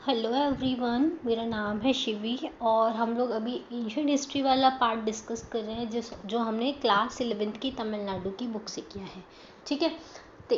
Hello everyone, मेरा नाम है शिवी और हम लोग अभी एंशियंट हिस्ट्री वाला पार्ट डिस्कस कर रहे हैं जो हमने क्लास 11th की तमिलनाडु की बुक से किया है। ठीक है। तो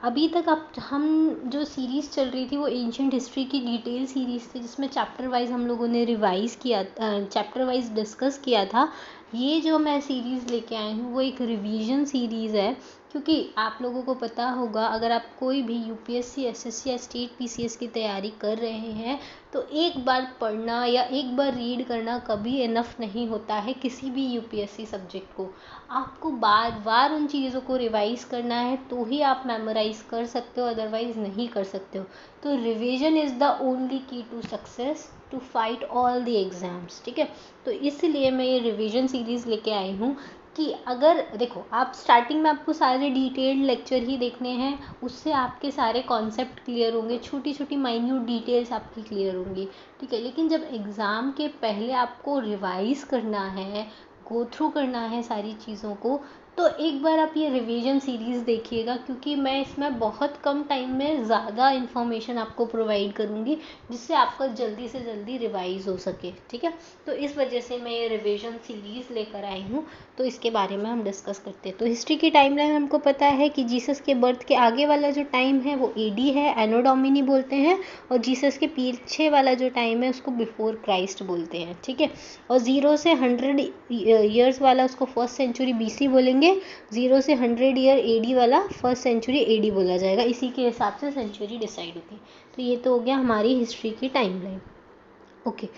अभी तक अब हम जो सीरीज़ चल रही थी वो एंशियंट हिस्ट्री की डिटेल सीरीज़ थी, जिसमें चैप्टर वाइज हम लोगों ने रिवाइज़ किया, चैप्टर वाइज डिस्कस किया था। ये जो मैं सीरीज़ लेके आई हूँ वो एक रिवीजन सीरीज़ है, क्योंकि आप लोगों को पता होगा, अगर आप कोई भी यूपीएससी, एसएससी या स्टेट पीसीएस की तैयारी कर रहे हैं तो एक बार पढ़ना या एक बार रीड करना कभी इनफ नहीं होता है किसी भी यूपीएससी सब्जेक्ट को। आपको बार बार उन चीज़ों को रिवाइज करना है तो ही आप मेमोराइज कर सकते हो, अदरवाइज नहीं कर सकते हो। तो revision is the only key to success to fight all the exams. ठीक है। तो इसलिए मैं ये रिवीजन सीरीज़ लेके आई हूँ कि अगर देखो, आप स्टार्टिंग में आपको सारे डिटेल्ड लेक्चर ही देखने हैं, उससे आपके सारे कॉन्सेप्ट क्लियर होंगे, छोटी छोटी माइन्यूट डिटेल्स आपकी क्लियर होंगी। ठीक है। लेकिन जब एग्ज़ाम के पहले आपको रिवाइज करना है, गो थ्रू करना है सारी चीज़ों को, तो एक बार आप ये रिवीजन सीरीज़ देखिएगा, क्योंकि मैं इसमें बहुत कम टाइम में ज़्यादा इन्फॉर्मेशन आपको प्रोवाइड करूँगी, जिससे आपका जल्दी से जल्दी रिवाइज हो सके। ठीक है। तो इस वजह से मैं ये रिवीजन सीरीज़ लेकर आई हूँ। तो इसके बारे में हम डिस्कस करते हैं। तो हिस्ट्री की टाइमलाइन हमको पता है कि जीसस के बर्थ के आगे वाला जो टाइम है वो एडी है, एनो डोमिनी बोलते हैं, और जीसस के पीछे वाला जो टाइम है उसको बिफोर क्राइस्ट बोलते हैं। ठीक है। और 0 से 100 ईयर्स वाला उसको फर्स्ट सेंचुरी बीसी बोलेंगे। 0 से 100 ईयर एडी वाला फर्स्ट सेंचुरी एडी बोला जाएगा। इसी के हिसाब से सेंचुरी डिसाइड होती है। तो ये तो हो गया हमारी हिस्ट्री की टाइमलाइन। ओके।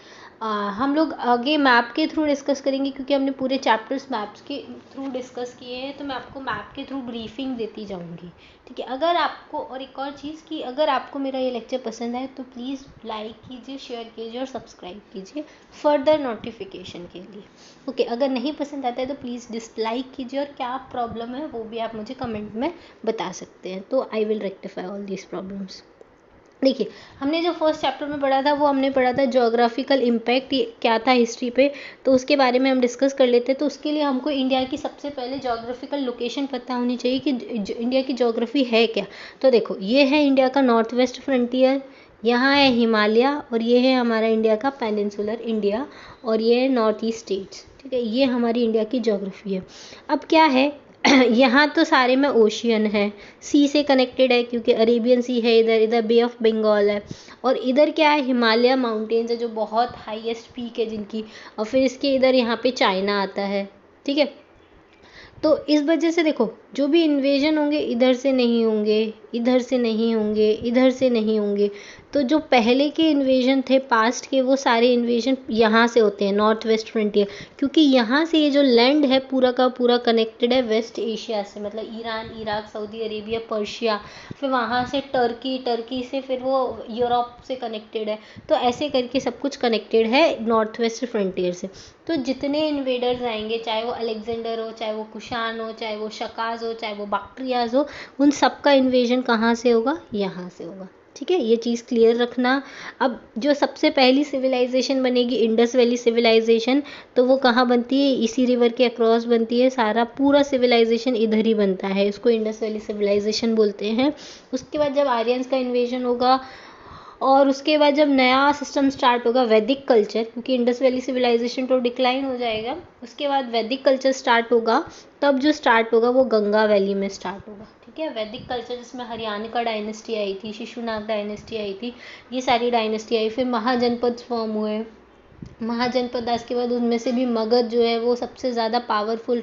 हम लोग आगे मैप के थ्रू डिस्कस करेंगे, क्योंकि हमने पूरे चैप्टर्स मैप्स के थ्रू डिस्कस किए हैं, तो मैं आपको मैप के थ्रू ब्रीफिंग देती जाऊंगी। ठीक है। अगर आपको, और एक और चीज़ कि अगर आपको मेरा ये लेक्चर पसंद आए तो प्लीज़ लाइक कीजिए, शेयर कीजिए और सब्सक्राइब कीजिए फर्दर नोटिफिकेशन के लिए। ओके। अगर नहीं पसंद आता है तो प्लीज़ डिसलाइक कीजिए, और क्या प्रॉब्लम है वो भी आप मुझे कमेंट में बता सकते हैं, तो I will rectify all these problems. देखिए, हमने जो फर्स्ट चैप्टर में पढ़ा था वो हमने पढ़ा था ज्योग्राफिकल इम्पैक्ट क्या था हिस्ट्री पे, तो उसके बारे में हम डिस्कस कर लेते हैं। तो उसके लिए हमको इंडिया की सबसे पहले ज्योग्राफिकल लोकेशन पता होनी चाहिए कि इंडिया की ज्योग्राफी है क्या। तो देखो, ये है इंडिया का नॉर्थ वेस्ट फ्रंटियर, यहाँ है हिमालय, और ये है हमारा इंडिया का पेनिनसुलर इंडिया, और ये है नॉर्थ ईस्ट स्टेट्स। ठीक है। ये हमारी इंडिया की ज्योग्राफी है। अब क्या है, यहाँ तो सारे में ओशियन है, सी से कनेक्टेड है, क्योंकि अरेबियन सी है इधर, इधर बे ऑफ बंगाल है, और इधर क्या है, हिमालय माउंटेन्स है जो बहुत हाईएस्ट पीक है जिनकी, और फिर इसके इधर यहाँ पे चाइना आता है। ठीक है। तो इस वजह से देखो, जो भी इन्वेजन होंगे इधर से नहीं होंगे, इधर से नहीं होंगे, इधर से नहीं होंगे। तो जो पहले के इन्वेजन थे पास्ट के, वो सारे इन्वेजन यहाँ से होते हैं, नॉर्थ वेस्ट फ्रंटियर, क्योंकि यहाँ से ये जो लैंड है पूरा का पूरा कनेक्टेड है वेस्ट एशिया से, मतलब Iran, Iraq, Saudi Arabia, Persia, फिर वहाँ से टर्की, टर्की से फिर वो यूरोप से कनेक्टेड है। तो ऐसे करके सब कुछ कनेक्टेड है नॉर्थ वेस्ट फ्रंटियर से। तो जितने इन्वेडर्स आएंगे, चाहे वो अलेक्जेंडर हो, चाहे वो कुशान हो, चाहे वो शकाज हो, चाहे वो बक्ट्रियाज हो, उन सबका इन्वेजन कहाँ से होगा, यहाँ से होगा। ठीक है। ये चीज़ क्लियर रखना। अब जो सबसे पहली सिविलाइजेशन बनेगी, इंडस वैली सिविलाइजेशन, तो वो कहाँ बनती है, इसी रिवर के अक्रॉस बनती है। सारा पूरा सिविलाइजेशन इधर ही बनता है, इसको इंडस वैली सिविलाइजेशन बोलते हैं। उसके बाद जब आर्यंस का इन्वेजन होगा, और उसके बाद जब नया सिस्टम स्टार्ट होगा, वैदिक कल्चर, क्योंकि इंडस वैली सिविलाइजेशन तो डिक्लाइन हो जाएगा, उसके बाद वैदिक कल्चर स्टार्ट होगा। तब जो स्टार्ट होगा वो गंगा वैली में स्टार्ट होगा। ठीक है। वैदिक कल्चर जिसमें हरियाणा डायनेस्टी आई थी, शिशुनाग डायनेस्टी आई थी, ये सारी डायनेस्टी आई। फिर महाजनपद फॉर्म हुए, महाजनपद दास के बाद उनमें से भी मगध जो है वो सबसे ज़्यादा पावरफुल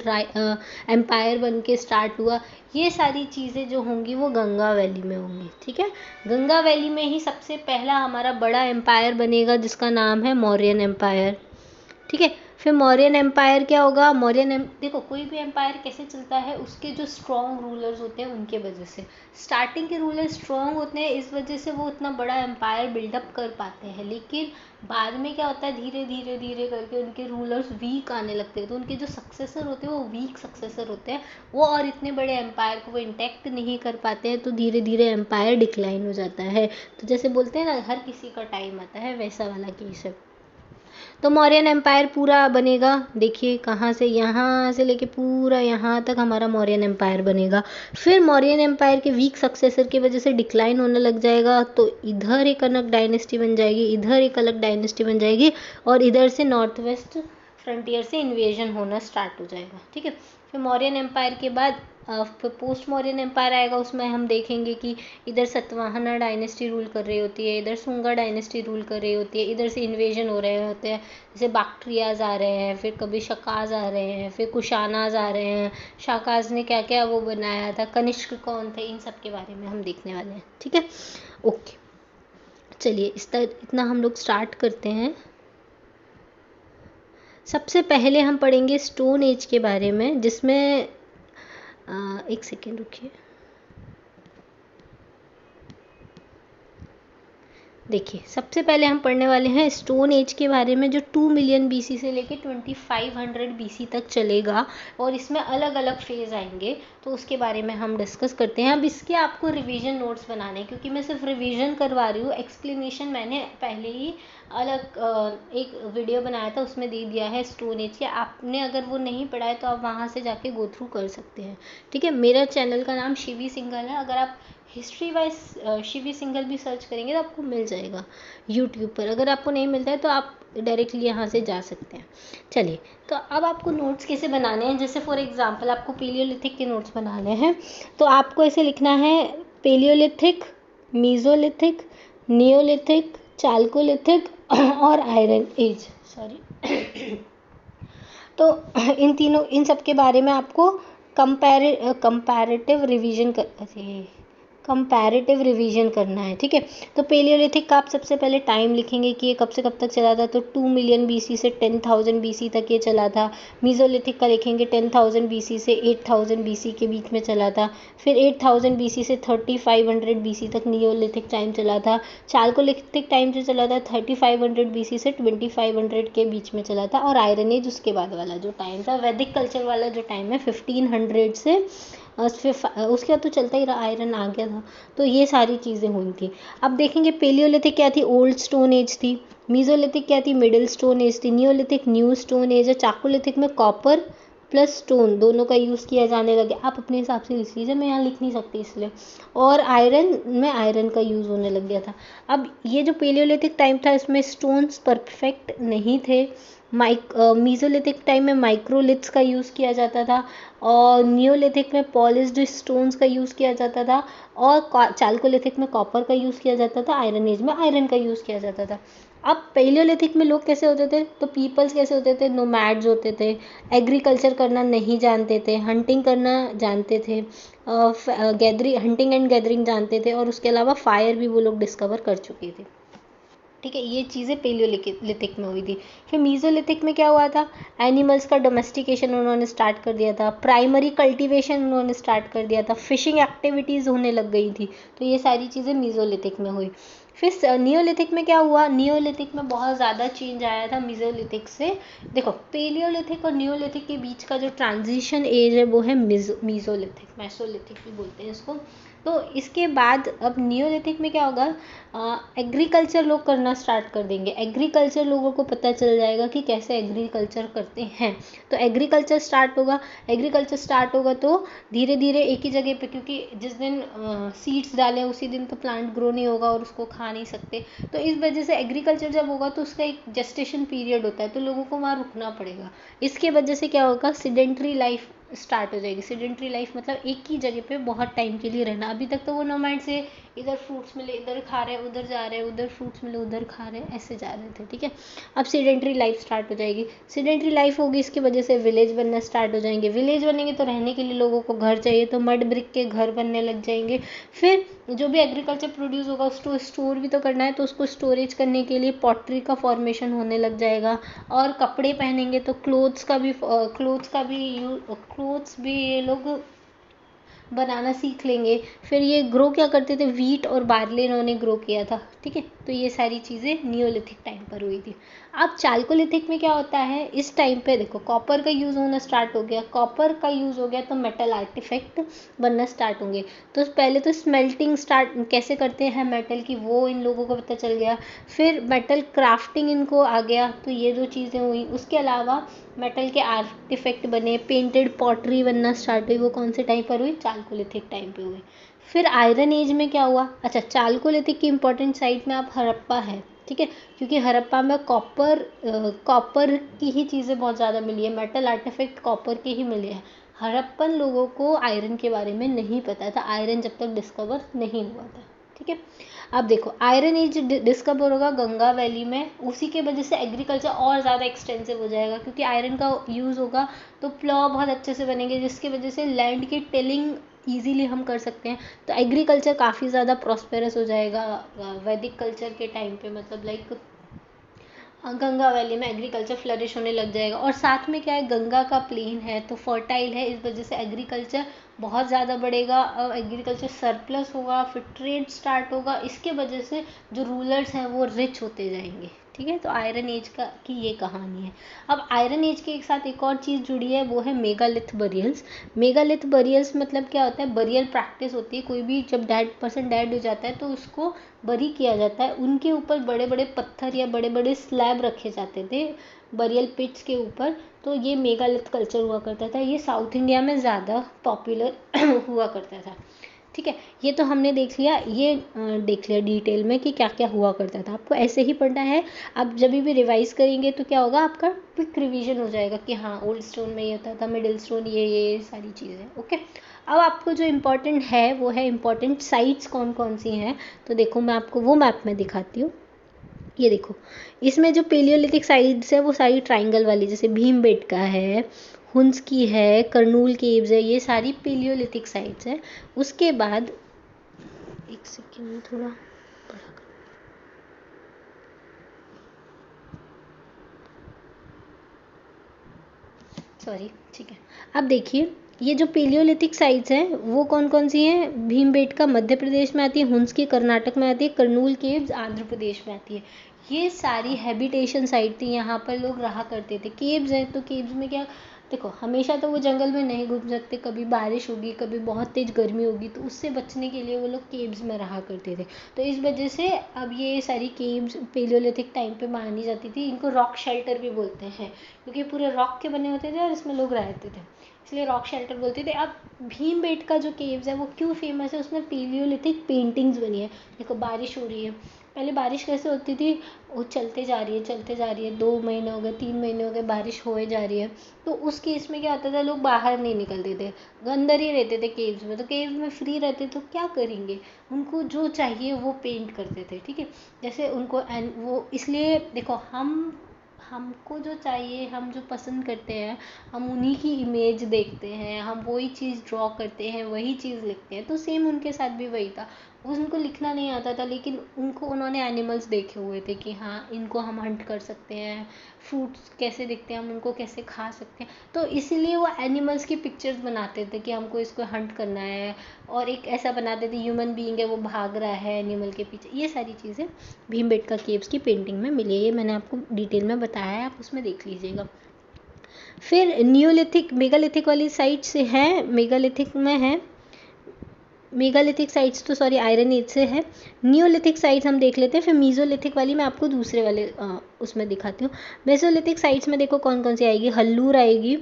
एम्पायर बन के स्टार्ट हुआ। ये सारी चीज़ें जो होंगी वो गंगा वैली में होंगी। ठीक है। गंगा वैली में ही सबसे पहला हमारा बड़ा एम्पायर बनेगा, जिसका नाम है मौर्यन एम्पायर। ठीक है। फिर मौर्यन एम्पायर क्या होगा, देखो, कोई भी एम्पायर कैसे चलता है, उसके जो स्ट्रॉन्ग रूलर्स होते हैं उनके वजह से। स्टार्टिंग के रूलर स्ट्रॉन्ग होते हैं, इस वजह से वो उतना बड़ा एम्पायर बिल्डअप कर पाते हैं। लेकिन बाद में क्या होता है, धीरे धीरे धीरे करके उनके रूलर्स वीक आने लगते हैं, तो उनके जो सक्सेसर होते हैं वो वीक सक्सेसर होते हैं, वो और इतने बड़े एम्पायर को वो इंटैक्ट नहीं कर पाते हैं, तो धीरे धीरे एम्पायर डिक्लाइन हो जाता है। तो जैसे बोलते हैं ना, हर किसी का टाइम आता है, वैसा वाला केस है। तो मौर्यन एम्पायर पूरा बनेगा, देखिए कहाँ से, यहाँ से लेके पूरा यहाँ तक हमारा मौर्यन एम्पायर बनेगा। फिर मौर्यन एम्पायर के वीक सक्सेसर की वजह से डिक्लाइन होने लग जाएगा, तो इधर एक अलग डायनेस्टी बन जाएगी, इधर एक अलग डायनेस्टी बन जाएगी, और इधर से नॉर्थ वेस्ट फ्रंटियर से इन्वेजन होना स्टार्ट हो जाएगा। ठीक है, फिर मौर्यन एम्पायर के बाद फिर पोस्ट मौर्यन एम्पायर आएगा, उसमें हम देखेंगे कि इधर सतवाहना डायनेस्टी रूल कर रही होती है, इधर सुंगा डायनेस्टी रूल कर रही होती है, इधर से इन्वेजन हो रहे होते हैं, जैसे बाक्ट्रियाज आ रहे हैं, फिर कभी शकाज आ रहे हैं, फिर कुशानाज आ रहे हैं, शाकाज ने क्या क्या वो बनाया था, कनिष्क कौन थे, इन सब के बारे में हम देखने वाले हैं। ठीक है, ओके, चलिए इतना हम लोग स्टार्ट करते हैं। सबसे पहले हम पढ़ेंगे स्टोन एज के बारे में, जिसमें एक सेकेंड रुकिए, देखिए सबसे पहले हम पढ़ने वाले हैं स्टोन एज के बारे में, जो 2 मिलियन बीसी से लेके 2500 बीसी तक चलेगा, और इसमें अलग अलग फेज आएंगे, तो उसके बारे में हम डिस्कस करते हैं। अब इसके आपको रिवीजन नोट्स बनाने हैं, क्योंकि मैं सिर्फ रिवीजन करवा रही हूँ, एक्सप्लेनेशन मैंने पहले ही अलग एक वीडियो बनाया था, उसमें दे दिया है स्टोन एज के। आपने अगर वो नहीं पढ़ा है तो आप वहाँ से जाके गो थ्रू कर सकते हैं। ठीक है, मेरा चैनल का नाम शिवी सिंघल है, अगर आप हिस्ट्री वाइज शिवी सिंघल भी सर्च करेंगे तो आपको मिल जाएगा यूट्यूब पर। अगर आपको नहीं मिलता है तो आप डायरेक्टली यहाँ से जा सकते हैं। चलिए, तो अब आपको नोट्स कैसे बनाने हैं, जैसे फॉर एग्जांपल आपको पेलियोलिथिक के नोट्स बनाने हैं, तो आपको ऐसे लिखना है पेलियोलिथिक, मीजोलिथिक, नियोलिथिक, चाल्कोलिथिक और आयरन एज, सॉरी तो इन सब के बारे में आपको कंपैरेटिव रिवीजन करना है। ठीक है, तो पेलियोलिथिक का आप सबसे पहले टाइम लिखेंगे कि ये कब से कब तक चला था, तो 2 मिलियन बीसी से 10,000 बीसी तक ये चला था। मीजोलिथिक का लिखेंगे 10,000 बीसी से 8,000 बीसी के बीच में चला था। फिर 8,000 बीसी से 3,500 बीसी तक नियोलिथिक टाइम चला था। चाल्कोलिथिक टाइम जो चला था 3,500 बीसी से 2,500 के बीच में चला था। और आयरन एज उसके बाद वाला जो टाइम था, वैदिक कल्चर वाला जो टाइम है 1500 से उसके बाद तो चलता ही रहा, आयरन आ गया था। तो ये सारी चीज़ें हुई थी। अब देखेंगे पेलियोलिथिक क्या थी, ओल्ड स्टोन एज थी। मीजोलिथिक क्या थी, मिडिल स्टोन एज थी। नियोलिथिक न्यू स्टोन एज है। चाकोलिथिक में कॉपर प्लस स्टोन दोनों का यूज़ किया जाने लगे। आप अपने हिसाब से लिख लीजिए, मैं यहाँ लिख नहीं सकती इसलिए। और आयरन में आयरन का यूज़ होने लग गया था। अब ये जो पेलियोलिथिक टाइम था, इसमें स्टोन्स परफेक्ट नहीं थे। मीजोलिथिक टाइम में माइक्रोलिथ्स का यूज़ किया जाता था, और नियोलिथिक में पॉलिश्ड स्टोन्स का यूज़ किया जाता था, और चाल्कोलिथिक में कॉपर का यूज़ किया जाता था। आयरन एज में आयरन का यूज़ किया जाता था। अब पेलियोलिथिक में लोग कैसे होते थे, तो पीपल्स कैसे होते थे, नोमैड्स होते थे, एग्रीकल्चर करना नहीं जानते थे, हंटिंग करना जानते थे, हंटिंग एंड गैदरिंग जानते थे, और उसके अलावा फायर भी वो लोग डिस्कवर कर चुके थे। ठीक है, ये चीज़ें पेलियोलिथिक में हुई थी। फिर मीजोलिथिक में क्या हुआ था, एनिमल्स का डोमेस्टिकेशन उन्होंने स्टार्ट कर दिया था, प्राइमरी कल्टीवेशन उन्होंने स्टार्ट कर दिया था, फिशिंग एक्टिविटीज़ होने लग गई थी। तो ये सारी चीज़ें मीजोलिथिक में हुई। फिर नियोलिथिक में क्या हुआ, नियोलिथिक में बहुत ज़्यादा चेंज आया था मीजोलिथिक से। देखो, पेलियोलिथिक और नियोलिथिक के बीच का जो ट्रांजिशन एज है वो है मीजोलिथिक, मेसोलिथिक भी बोलते हैं इसको। तो इसके बाद अब नियोलिथिक में क्या होगा, एग्रीकल्चर लोग करना स्टार्ट कर देंगे। एग्रीकल्चर लोगों को पता चल जाएगा कि कैसे एग्रीकल्चर करते हैं, तो एग्रीकल्चर स्टार्ट होगा। एग्रीकल्चर स्टार्ट होगा तो धीरे धीरे एक ही जगह पे, क्योंकि जिस दिन सीड्स डालें उसी दिन तो प्लांट ग्रो नहीं होगा और उसको खा नहीं सकते, तो इस वजह से एग्रीकल्चर जब होगा तो उसका एक जेस्टेशन पीरियड होता है, तो लोगों को वहाँ रुकना पड़ेगा। इसके वजह से क्या होगा, सीडेंट्री लाइफ स्टार्ट हो जाएगी। सीडेंट्री लाइफ मतलब एक ही जगह पे बहुत टाइम के लिए रहना। अभी तक तो वो नोमैड से इधर फ्रूट्स मिले इधर खा रहे, उधर जा रहे, उधर फ्रूट्स मिले उधर खा रहे, ऐसे जा रहे थे। ठीक है, अब सीडेंट्री लाइफ स्टार्ट हो जाएगी। सीडेंट्री लाइफ होगी, इसकी वजह से विलेज बनना स्टार्ट हो जाएंगे। विलेज बनेंगे तो रहने के लिए लोगों को घर चाहिए, तो मड ब्रिक के घर बनने लग जाएंगे। फिर जो भी एग्रीकल्चर प्रोड्यूस होगा उसको स्टोर भी तो करना है, तो उसको स्टोरेज करने के लिए पॉटरी का फॉर्मेशन होने लग जाएगा। और कपड़े पहनेंगे तो क्लोथ्स भी ये लोग बनाना सीख लेंगे। फिर ये ग्रो क्या करते थे, वीट और बार्ले इन्होंने ग्रो किया था, ठीक है। तो ये सारी चीज़ें नियोलिथिक टाइम पर हुई थी। अब चाल्कोलिथिक में क्या होता है, इस टाइम पे देखो कॉपर का यूज़ होना स्टार्ट हो गया, कॉपर का यूज़ हो गया तो मेटल आर्टिफैक्ट बनना स्टार्ट होंगे। तो पहले तो स्मेल्टिंग स्टार्ट कैसे करते हैं मेटल की, वो इन लोगों को पता चल गया। फिर मेटल क्राफ्टिंग इनको आ गया, तो ये जो चीज़ें हुई। उसके अलावा मेटल के आर्टिफैक्ट बने, पेंटेड पॉटरी बनना स्टार्ट हुई। वो कौन से टाइम पर हुई, चाल्कोलिथिक टाइम पे हुई। फिर आयरन एज में क्या हुआ, अच्छा चाल्कोलिथिक की इंपॉर्टेंट साइट में आप हड़प्पा है, ठीक है, क्योंकि हड़प्पा में कॉपर की ही चीज़ें बहुत ज़्यादा मिली है, मेटल आर्टिफैक्ट कॉपर के ही मिले हैं। हड़प्पन लोगों को आयरन के बारे में नहीं पता था, आयरन जब तक डिस्कवर नहीं हुआ था, ठीक है। अब देखो आयरन एज डिस्कवर होगा गंगा वैली में, उसी के वजह से एग्रीकल्चर और ज़्यादा एक्सटेंसिव हो जाएगा, क्योंकि आयरन का यूज़ होगा तो प्लॉ बहुत अच्छे से बनेंगे, जिसकी वजह से लैंड की टिलिंग ईजीली हम कर सकते हैं। तो एग्रीकल्चर काफ़ी ज़्यादा प्रॉस्पेरस हो जाएगा वैदिक कल्चर के टाइम पे, मतलब लाइक गंगा वैली में एग्रीकल्चर फ्लरिश होने लग जाएगा। और साथ में क्या है, गंगा का प्लेन है तो फर्टाइल है, इस वजह से एग्रीकल्चर बहुत ज़्यादा बढ़ेगा, एग्रीकल्चर सरप्लस होगा, फिर ट्रेड स्टार्ट होगा। इसके वजह से जो रूलर्स हैं वो रिच होते जाएंगे, ठीक है। तो आयरन एज की ये कहानी है। अब आयरन एज के एक साथ एक और चीज़ जुड़ी है, वो है मेगालिथ बरियल्स। मेगालिथ बरियल्स मतलब क्या होता है, बरियल प्रैक्टिस होती है, कोई भी जब पर्सन डेड हो जाता है तो उसको बरी किया जाता है, उनके ऊपर बड़े बड़े पत्थर या बड़े बड़े स्लैब रखे जाते थे बरियल पिट्स के ऊपर। तो ये मेगालिथ कल्चर हुआ करता था, ये साउथ इंडिया में ज़्यादा पॉपुलर हुआ करता था, ठीक है। ये तो हमने देख लिया, ये देख लिया डिटेल में कि क्या क्या हुआ करता था। आपको ऐसे ही पढ़ना है, आप जब भी रिवाइज करेंगे तो क्या होगा, आपका क्विक रिवीजन हो जाएगा कि हाँ ओल्ड स्टोन में ये होता था, मिडिल स्टोन ये सारी चीज़ें, ओके। अब आपको जो इम्पोर्टेंट है वो है इम्पोर्टेंट साइट्स कौन कौन सी हैं। तो देखो मैं आपको वो मैप में दिखाती हूँ, ये देखो इसमें जो पेलियोलिथिक साइट्स है वो सारी ट्राइंगल वाली, जैसे भीमबेटका है, हुंस की है, करनूल केव्स है, ये सारी पेलियोलिथिक साइट्स है। उसके बाद एक सेकेंड में थोड़ा सॉरी, ठीक है। अब देखिए ये जो पेलियोलिथिक साइट्स हैं वो कौन कौन सी हैं, भीमबेटका मध्य प्रदेश में आती है, हुंस की कर्नाटक में आती है, करनूल केव्स आंध्र प्रदेश में आती है। ये सारी हैबिटेशन साइट थी, यहाँ पर लोग रहा करते थे। केव्स हैं तो केव्स में क्या, देखो हमेशा तो वो जंगल में नहीं घूम सकते, कभी बारिश होगी, कभी बहुत तेज गर्मी होगी, तो उससे बचने के लिए वो लोग केव्स में रहा करते थे। तो इस वजह से अब ये सारी केव्स पेलियोलिथिक टाइम पे मानी जाती थी। इनको रॉक शेल्टर भी बोलते हैं, क्योंकि पूरे रॉक के बने होते थे और इसमें लोग रहते थे, इसलिए रॉक शेल्टर बोलते थे। अब भीमबेटका जो केव्स है वो क्यों फेमस है, उसमें पेलियोलिथिक पेंटिंग्स बनी है। देखो बारिश हो रही है, पहले बारिश कैसे होती थी, वो चलते जा रही है चलते जा रही है, 2 महीने हो गए 3 महीने हो गए बारिश होए जा रही है, तो उस केस में क्या होता था, लोग बाहर नहीं निकलते थे, अंदर ही रहते थे केव्स में। तो केव्स में फ्री रहते तो क्या करेंगे, उनको जो चाहिए वो पेंट करते थे, ठीक है। जैसे उनको वो इसलिए देखो हमको जो चाहिए, हम जो पसंद करते हैं, हम उन्हीं की इमेज देखते हैं, हम वही चीज़ ड्रॉ करते हैं, वही चीज़ लिखते हैं। तो सेम उनके साथ भी वही था, उनको लिखना नहीं आता था, लेकिन उन्होंने एनिमल्स देखे हुए थे कि हाँ इनको हम हंट कर सकते हैं, फ्रूट्स कैसे दिखते हैं, हम उनको कैसे खा सकते हैं। तो इसीलिए वो एनिमल्स की पिक्चर्स बनाते थे कि हमको इसको हंट करना है, और एक ऐसा बनाते थे ह्यूमन बीइंग है वो भाग रहा है एनिमल के पीछे। ये सारी चीज़ें भीमबेटका केव्स की पेंटिंग में मिली है, ये मैंने आपको डिटेल में बताया है, आप उसमें देख लीजिएगा। फिर नियोलिथिक मेगालिथिक वाली साइट से है, मेगालिथिक में है, मेगालिथिक साइट्स तो सॉरी आयरन एज से है। नियोलिथिक साइट्स हम देख लेते हैं, फिर मीजोलिथिक वाली मैं आपको दूसरे वाले उसमें दिखाती हूँ। मेसोलिथिक साइट्स में देखो कौन कौन सी आएगी, हल्लूर आएगी,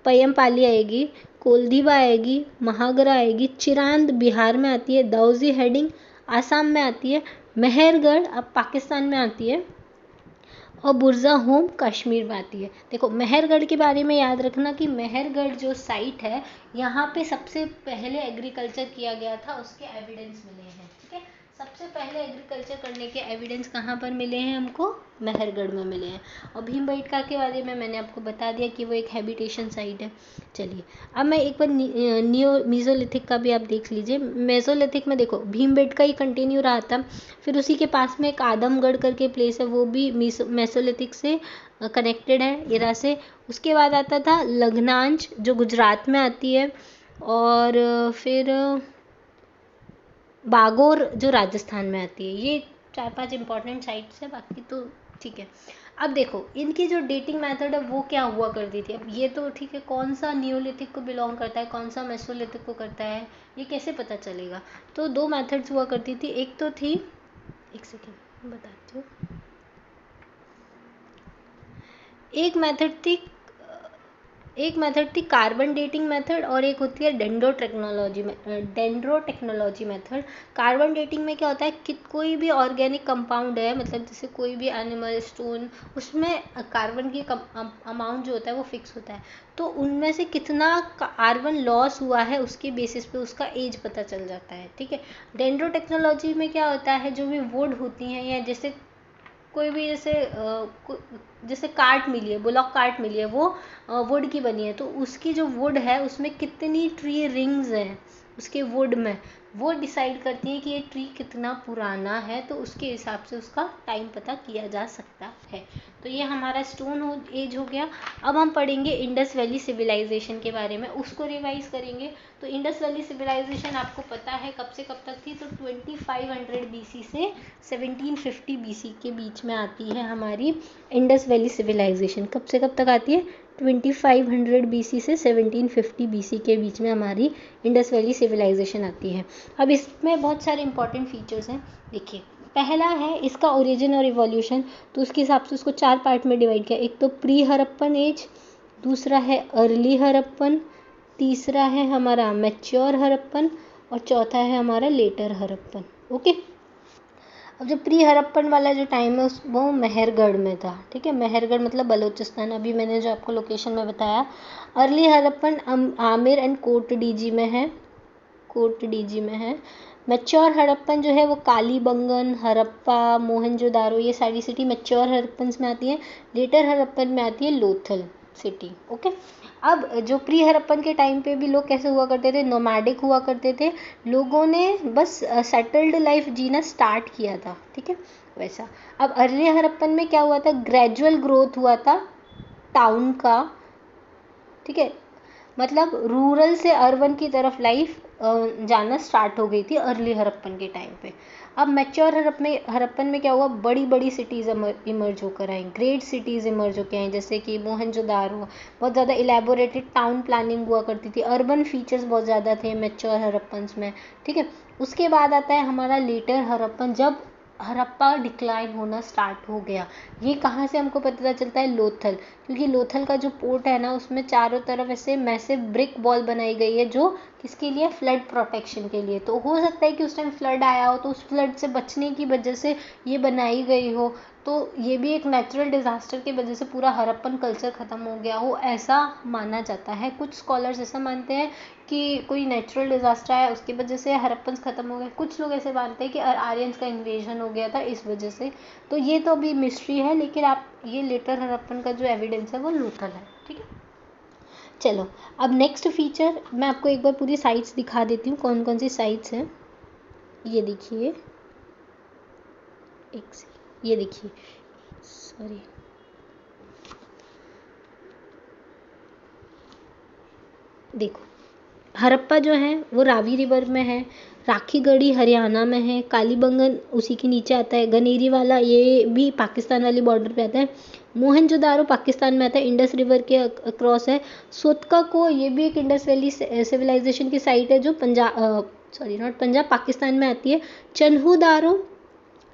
पयमपाली आएगी, कोलदीबा आएगी, महागरा आएगी, चिरांद बिहार में आती है, दाउजी हेडिंग आसाम में आती है, मेहरगढ़ अब पाकिस्तान में आती है, और बुरजा होम कश्मीर में आती है। देखो मेहरगढ़ के बारे में याद रखना कि मेहरगढ़ जो साइट है यहाँ पे सबसे पहले एग्रीकल्चर किया गया था, उसके एविडेंस मिले हैं, ठीक है। सबसे पहले एग्रीकल्चर करने के एविडेंस कहाँ पर मिले हैं हमको, मेहरगढ़ में मिले हैं। और भीमबेटका के बारे में मैंने आपको बता दिया कि वो एक हैबिटेशन साइट है। चलिए अब मैं एक बार मीजोलिथिक का भी आप देख लीजिए। मेसोलिथिक में देखो भीमबेटका ही कंटिन्यू रहा था, फिर उसी के पास में एक आदमगढ़ करके प्लेस है, वो भी मेसोलिथिक से कनेक्टेड है इरा से। उसके बाद आता था लग्नांच जो गुजरात में आती है, और फिर बागोर जो राजस्थान में आती है। ये 4-5 इंपॉर्टेंट साइट्स है, बाकी तो ठीक है। अब देखो इनकी जो डेटिंग मेथड है वो क्या हुआ करती थी। अब ये तो ठीक है, कौन सा नियोलिथिक को बिलोंग करता है, कौन सा मेसोलिथिक को करता है, ये कैसे पता चलेगा। तो 2 मेथड्स हुआ करती थी। एक तो थी, एक सेकेंड बताती हूँ, एक मेथड थी कार्बन डेटिंग मेथड, और एक होती है डेंड्रोटेक्नोलॉजी मेथड। कार्बन डेटिंग में क्या होता है कि कोई भी ऑर्गेनिक कंपाउंड है, मतलब जैसे कोई भी एनिमल, स्टोन, उसमें कार्बन की अमाउंट जो होता है वो फिक्स होता है। तो उनमें से कितना कार्बन लॉस हुआ है उसके बेसिस पे उसका एज पता चल जाता है। ठीक है। डेंड्रोटेक्नोलॉजी में क्या होता है, जो भी वुड होती हैं, या जैसे कोई भी जैसे कार्ट मिली है, बुलॉक कार्ट मिली है, वो वुड की बनी है, तो उसकी जो वुड है उसमें कितनी ट्री रिंग्स हैं उसके वुड में, वो डिसाइड करती है कि ये ट्री कितना पुराना है, तो उसके हिसाब से उसका टाइम पता किया जा सकता है। तो ये हमारा स्टोन एज हो गया। अब हम पढ़ेंगे इंडस वैली सिविलाइजेशन के बारे में, उसको रिवाइज करेंगे। तो इंडस वैली सिविलाइजेशन आपको पता है कब से कब तक थी, तो 2500 BC से 1750 BC के बीच में आती है हमारी इंडस वैली सिविलाइजेशन। कब से कब तक आती है, 2500 BC से 1750 BC के बीच में हमारी इंडस वैली सिविलाइजेशन आती है। अब इसमें बहुत सारे इंपॉर्टेंट फीचर्स हैं। देखिए, पहला है इसका ओरिजिन और इवोल्यूशन, तो उसके हिसाब से उसको 4 पार्ट में डिवाइड किया। एक तो प्री हड़प्पन एज, दूसरा है अर्ली हड़प्पन, तीसरा है हमारा मैच्योर हड़प्पन, और चौथा है हमारा लेटर हड़प्पन। ओके। अब जो प्री हड़प्पन वाला जो टाइम है वो मेहरगढ़ में था। ठीक है, मेहरगढ़ मतलब बलूचिस्तान, अभी मैंने जो आपको लोकेशन में बताया। अर्ली हड़प्पन आमिर एंड कोट डीजी में है, कोट डीजी में है। मैच्योर हड़प्पन जो है वो कालीबंगन, हड़प्पा, मोहनजोदारो, ये सारी सिटी मैच्योर हड़प्पन में आती है। लेटर हड़प्पन में आती है लोथल सिटी। ओके। अब जो प्री हड़प्पन के टाइम पे भी लोग कैसे हुआ करते थे, नोमैडिक हुआ करते थे, लोगों ने बस सेटल्ड लाइफ जीना स्टार्ट किया था। ठीक है, वैसा। अब अर्ली हड़प्पन में क्या हुआ था, ग्रेजुअल ग्रोथ हुआ था टाउन का। ठीक है, मतलब रूरल से अर्बन की तरफ लाइफ जाना स्टार्ट हो गई थी अर्ली हड़प्पन के टाइम पे। अब मैच्योर हड़प्पन में क्या हुआ, बड़ी बड़ी सिटीज़ इमर्ज होकर आई, ग्रेट सिटीज़ इमर्ज होकर आई, जैसे कि मोहनजोदारो। बहुत ज़्यादा इलेबोरेटेड टाउन प्लानिंग हुआ करती थी, अर्बन फीचर्स बहुत ज़्यादा थे मैच्योर हड़प्पन में। ठीक है। उसके बाद आता है हमारा लेटर हड़प्पन, जब हड़प्पा डिक्लाइन होना स्टार्ट हो गया। ये कहाँ से हमको पता चलता है, लोथल, क्योंकि लोथल का जो पोर्ट है ना, उसमें चारों तरफ ऐसे मैसिव ब्रिक वॉल बनाई गई है, जो किसके लिए, फ्लड प्रोटेक्शन के लिए। तो हो सकता है कि उस टाइम फ्लड आया हो, तो उस फ्लड से बचने की वजह से ये बनाई गई हो। तो ये भी एक नेचुरल डिज़ास्टर की वजह से पूरा हड़प्पन कल्चर ख़त्म हो गया हो, ऐसा माना जाता है। कुछ स्कॉलर्स ऐसा मानते हैं कि कोई नेचुरल डिज़ास्टर आया उसकी वजह से हड़प्पन ख़त्म हो गए। कुछ लोग ऐसे मानते हैं कि आर्यंस का इन्वेजन हो गया था इस वजह से। तो ये तो अभी मिस्ट्री है, लेकिन आप ये लेटर हड़प्पन का जो एविडेंस है वो लोथल है। ठीक है, चलो अब नेक्स्ट फीचर मैं आपको एक बार पूरी साइट्स दिखा देती हूँ, कौन कौन सी साइट्स हैं। ये देखिए, ये देखिए, सॉरी, देखो हड़प्पा जो है वो रावी रिवर में है, राखीगढ़ी हरियाणा में है, कालीबंगन उसी के नीचे आता है, गनेरी वाला ये भी पाकिस्तान वाली बॉर्डर पे आता है, मोहनजोदारो पाकिस्तान में आता है, इंडस रिवर के अक्रॉस है। सोतका को, ये भी एक इंडस वैली सिविलाइजेशन की साइट है, जो पंजाब पाकिस्तान में आती है। चन्हूदारो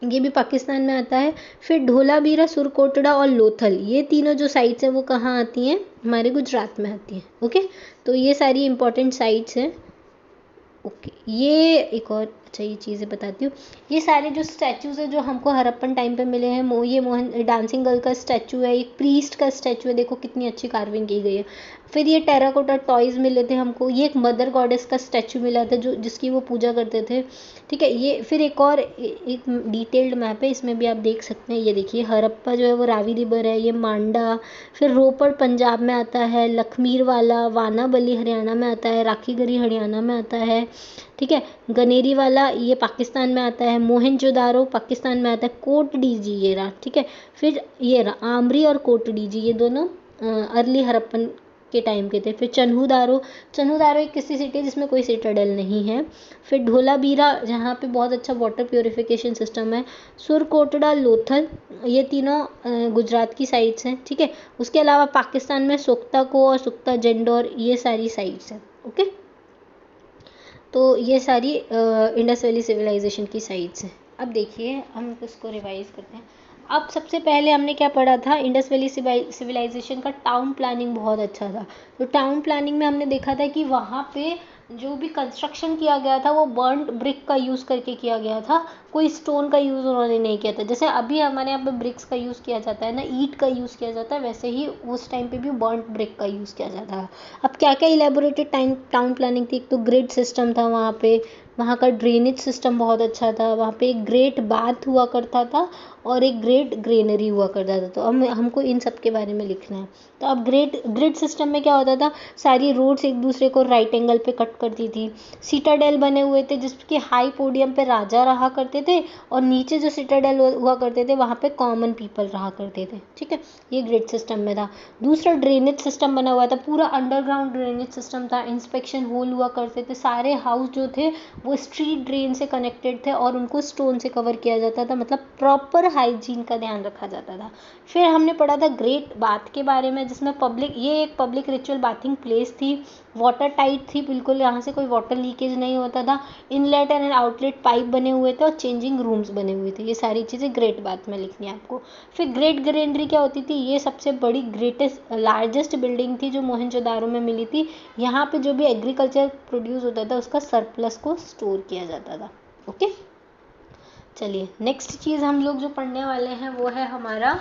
ये भी पाकिस्तान में आता है। फिर ढोलावीरा, सुरकोटड़ा और लोथल, ये तीनों जो साइट्स हैं वो कहाँ आती हैं, हमारे गुजरात में आती हैं। ओके, तो ये सारी इंपॉर्टेंट साइट्स हैं। ओके, ये एक और अच्छा ये चीज़ें बताती हूँ। ये सारे जो स्टैचूज़ हैं जो हमको हड़प्पन टाइम पे मिले हैं, ये मोहन डांसिंग गर्ल का स्टैचू है, एक प्रीस्ट का स्टैचू है, देखो कितनी अच्छी कार्विंग की गई है। फिर ये टेराकोटा टॉयज़ मिले थे हमको, ये एक मदर गॉडेस का स्टैचू मिला था जो जिसकी वो पूजा करते थे। ठीक है, ये फिर एक और एक डिटेल्ड मैप है, इसमें भी आप देख सकते हैं। ये देखिए, हड़प्पा जो है वो रावी रिवर है, ये मांडा, फिर रोपड़ पंजाब में आता है, लखमीरवाला वानाबली हरियाणा में आता है, राखीगढ़ी हरियाणा में आता है। ठीक है, गनेरी वाला ये पाकिस्तान में आता है, मोहनजोदारो पाकिस्तान में आता है, कोट डीजी ये रहा। ठीक है, फिर ये रहा आमरी और कोट डीजी, ये दोनों अर्ली हड़प्पन के टाइम के थे। फिर चन्हूदारो एक किसी सिटी है जिसमें कोई सिटाडेल नहीं है। फिर ढोलाबीरा जहाँ पे बहुत अच्छा वाटर प्योरिफिकेशन सिस्टम है। सुरकोटड़ा, लोथल, ये तीनों गुजरात की साइट्स हैं, ठीक है। उसके अलावा पाकिस्तान में सुख्ता और सुख्ता जंडौर, ये सारी साइट्स हैं, ओके। तो ये सारी इंडस वैली सिविलाइजेशन की साइट्स हैं। अब देखिए हम इसको रिवाइज करते हैं। अब सबसे पहले हमने क्या पढ़ा था, इंडस वैली सिविलाइजेशन का टाउन प्लानिंग बहुत अच्छा था। तो टाउन प्लानिंग में हमने देखा था कि वहाँ पे जो भी कंस्ट्रक्शन किया गया था वो बर्न्ड ब्रिक का यूज़ करके किया गया था, कोई स्टोन का यूज़ उन्होंने नहीं किया था। जैसे अभी हमारे यहाँ पे ब्रिक्स का यूज़ किया जाता है ना, ईंट का यूज़ किया जाता है, वैसे ही उस टाइम पे भी बर्न्ड ब्रिक का यूज़ किया जाता है। अब क्या क्या इलेबोरेटेड टाउन प्लानिंग थी, एक तो ग्रिड सिस्टम था वहाँ पे, वहाँ का ड्रेनेज सिस्टम बहुत अच्छा था, वहाँ पे एक ग्रेट बाथ हुआ करता था और एक ग्रेट ग्रेनरी हुआ करता था। तो हमको इन सब के बारे में लिखना है। तो अब ग्रिड सिस्टम में क्या होता था, सारी रोड्स एक दूसरे को राइट एंगल पे कट करती थी। सिटाडेल बने हुए थे जिसके हाई पोडियम पे राजा रहा करते थे और नीचे जो सिटाडेल हुआ करते थे वहाँ पे कॉमन पीपल रहा करते थे, ठीक है। ये ग्रिड सिस्टम में था। दूसरा ड्रेनेज सिस्टम बना हुआ था, पूरा अंडरग्राउंड ड्रेनेज सिस्टम था। इंस्पेक्शन होल हुआ करते थे, सारे हाउस जो थे वो स्ट्रीट ड्रेन से कनेक्टेड थे और उनको स्टोन से कवर किया जाता था, मतलब प्रॉपर हाइजीन का ध्यान रखा जाता था। फिर हमने पढ़ा था ग्रेट बाथ के बारे में, जिसमें ये एक पब्लिक रिचुअल बाथिंग प्लेस थी, वाटर टाइट थी बिल्कुल, यहाँ से कोई वाटर लीकेज नहीं होता था। इनलेट एंड आउटलेट पाइप बने हुए थे और चेंजिंग रूम्स बने हुए थे। ये सारी चीज़ें ग्रेट बाथ में लिखनी है आपको। फिर ग्रेट ग्रेनरी क्या होती थी, ये सबसे बड़ी लार्जेस्ट बिल्डिंग थी जो मोहनजोदारो में मिली थी। यहाँ पे जो भी एग्रीकल्चर प्रोड्यूस होता था उसका सरप्लस को स्टोर किया जाता था, ओके। चलिए नेक्स्ट चीज़ हम लोग जो पढ़ने वाले हैं वो है हमारा,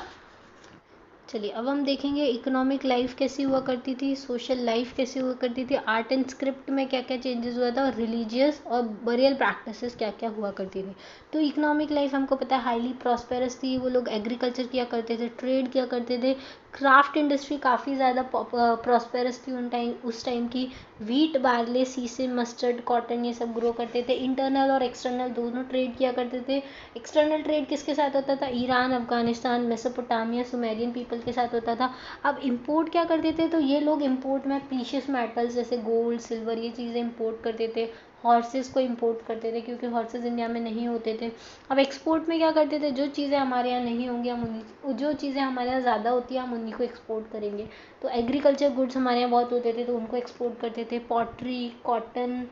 चलिए अब हम देखेंगे इकोनॉमिक लाइफ कैसी हुआ करती थी, सोशल लाइफ कैसी हुआ करती थी, आर्ट एंड स्क्रिप्ट में क्या क्या चेंजेस हुआ था और रिलीजियस और बरियल प्रैक्टिसेस क्या क्या हुआ करती थी। तो इकोनॉमिक लाइफ हमको पता है हाईली प्रॉस्पेरस थी, वो लोग एग्रीकल्चर किया करते थे, ट्रेड किया करते थे, क्राफ्ट इंडस्ट्री काफ़ी ज़्यादा प्रॉस्पेरस थी उस टाइम की। वीट, बार्ले, सीसम, मस्टर्ड, कॉटन ये सब ग्रो करते थे। इंटरनल और एक्सटर्नल दोनों ट्रेड किया करते थे। एक्सटर्नल ट्रेड किसके साथ होता था, Iran, Afghanistan, Mesopotamia, Sumerian people के साथ होता था। अब इंपोर्ट क्या करते थे, तो ये लोग इंपोर्ट में प्रीशियस मेटल्स जैसे गोल्ड, सिल्वर, ये चीज़ें इंपोर्ट करते थे। हॉर्सेस को इंपोर्ट करते थे क्योंकि हॉर्सेस इंडिया में नहीं होते थे। अब एक्सपोर्ट में क्या करते थे, जो चीज़ें हमारे यहाँ नहीं होंगी जो चीज़ें हमारे यहाँ ज़्यादा होती है हम उन्हीं को एक्सपोर्ट करेंगे। तो एग्रीकल्चर गुड्स हमारे यहाँ बहुत होते थे तो उनको एक्सपोर्ट करते थे। पॉटरी, कॉटन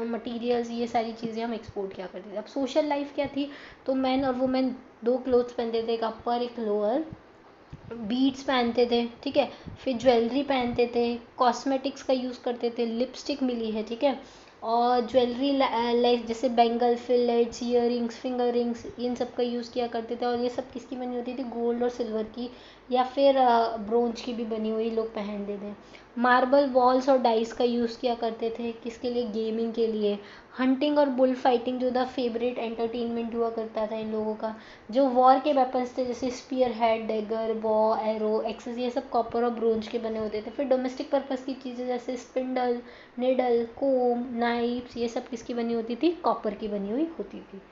मटीरियल्स, ये सारी चीज़ें हम एक्सपोर्ट किया करते थे। अब सोशल लाइफ क्या थी, तो मैन और वुमेन दो क्लोथ्स पहनते थे, एक अपर एक लोअर, बीड्स पहनते थे, ठीक है। फिर ज्वेलरी पहनते थे, कॉस्मेटिक्स का यूज़ करते थे, लिपस्टिक मिली है, ठीक है। और ज्वेलरी लाइक जैसे bangle, fillets, ear rings, finger rings, इन सब का यूज़ किया करते थे। और ये सब किसकी बनी होती थी, गोल्ड और सिल्वर की या फिर ब्रोंज की भी बनी हुई लोग पहनते थे। मार्बल बॉल्स और डाइस का यूज़ किया करते थे, किसके लिए, गेमिंग के लिए। हंटिंग और बुल फाइटिंग जो था फेवरेट एंटरटेनमेंट हुआ करता था इन लोगों का। जो वॉर के वेपन्स थे जैसे स्पीयर हेड, डैगर, बॉ, एरो, एक्सेस, ये सब कॉपर और ब्रोंज के बने होते थे। फिर डोमेस्टिक पर्पस की चीज़ें जैसे स्पिंडल, निडल, कोम, नाइफ्स, ये सब किसकी बनी होती थी, कॉपर की बनी हुई होती थी।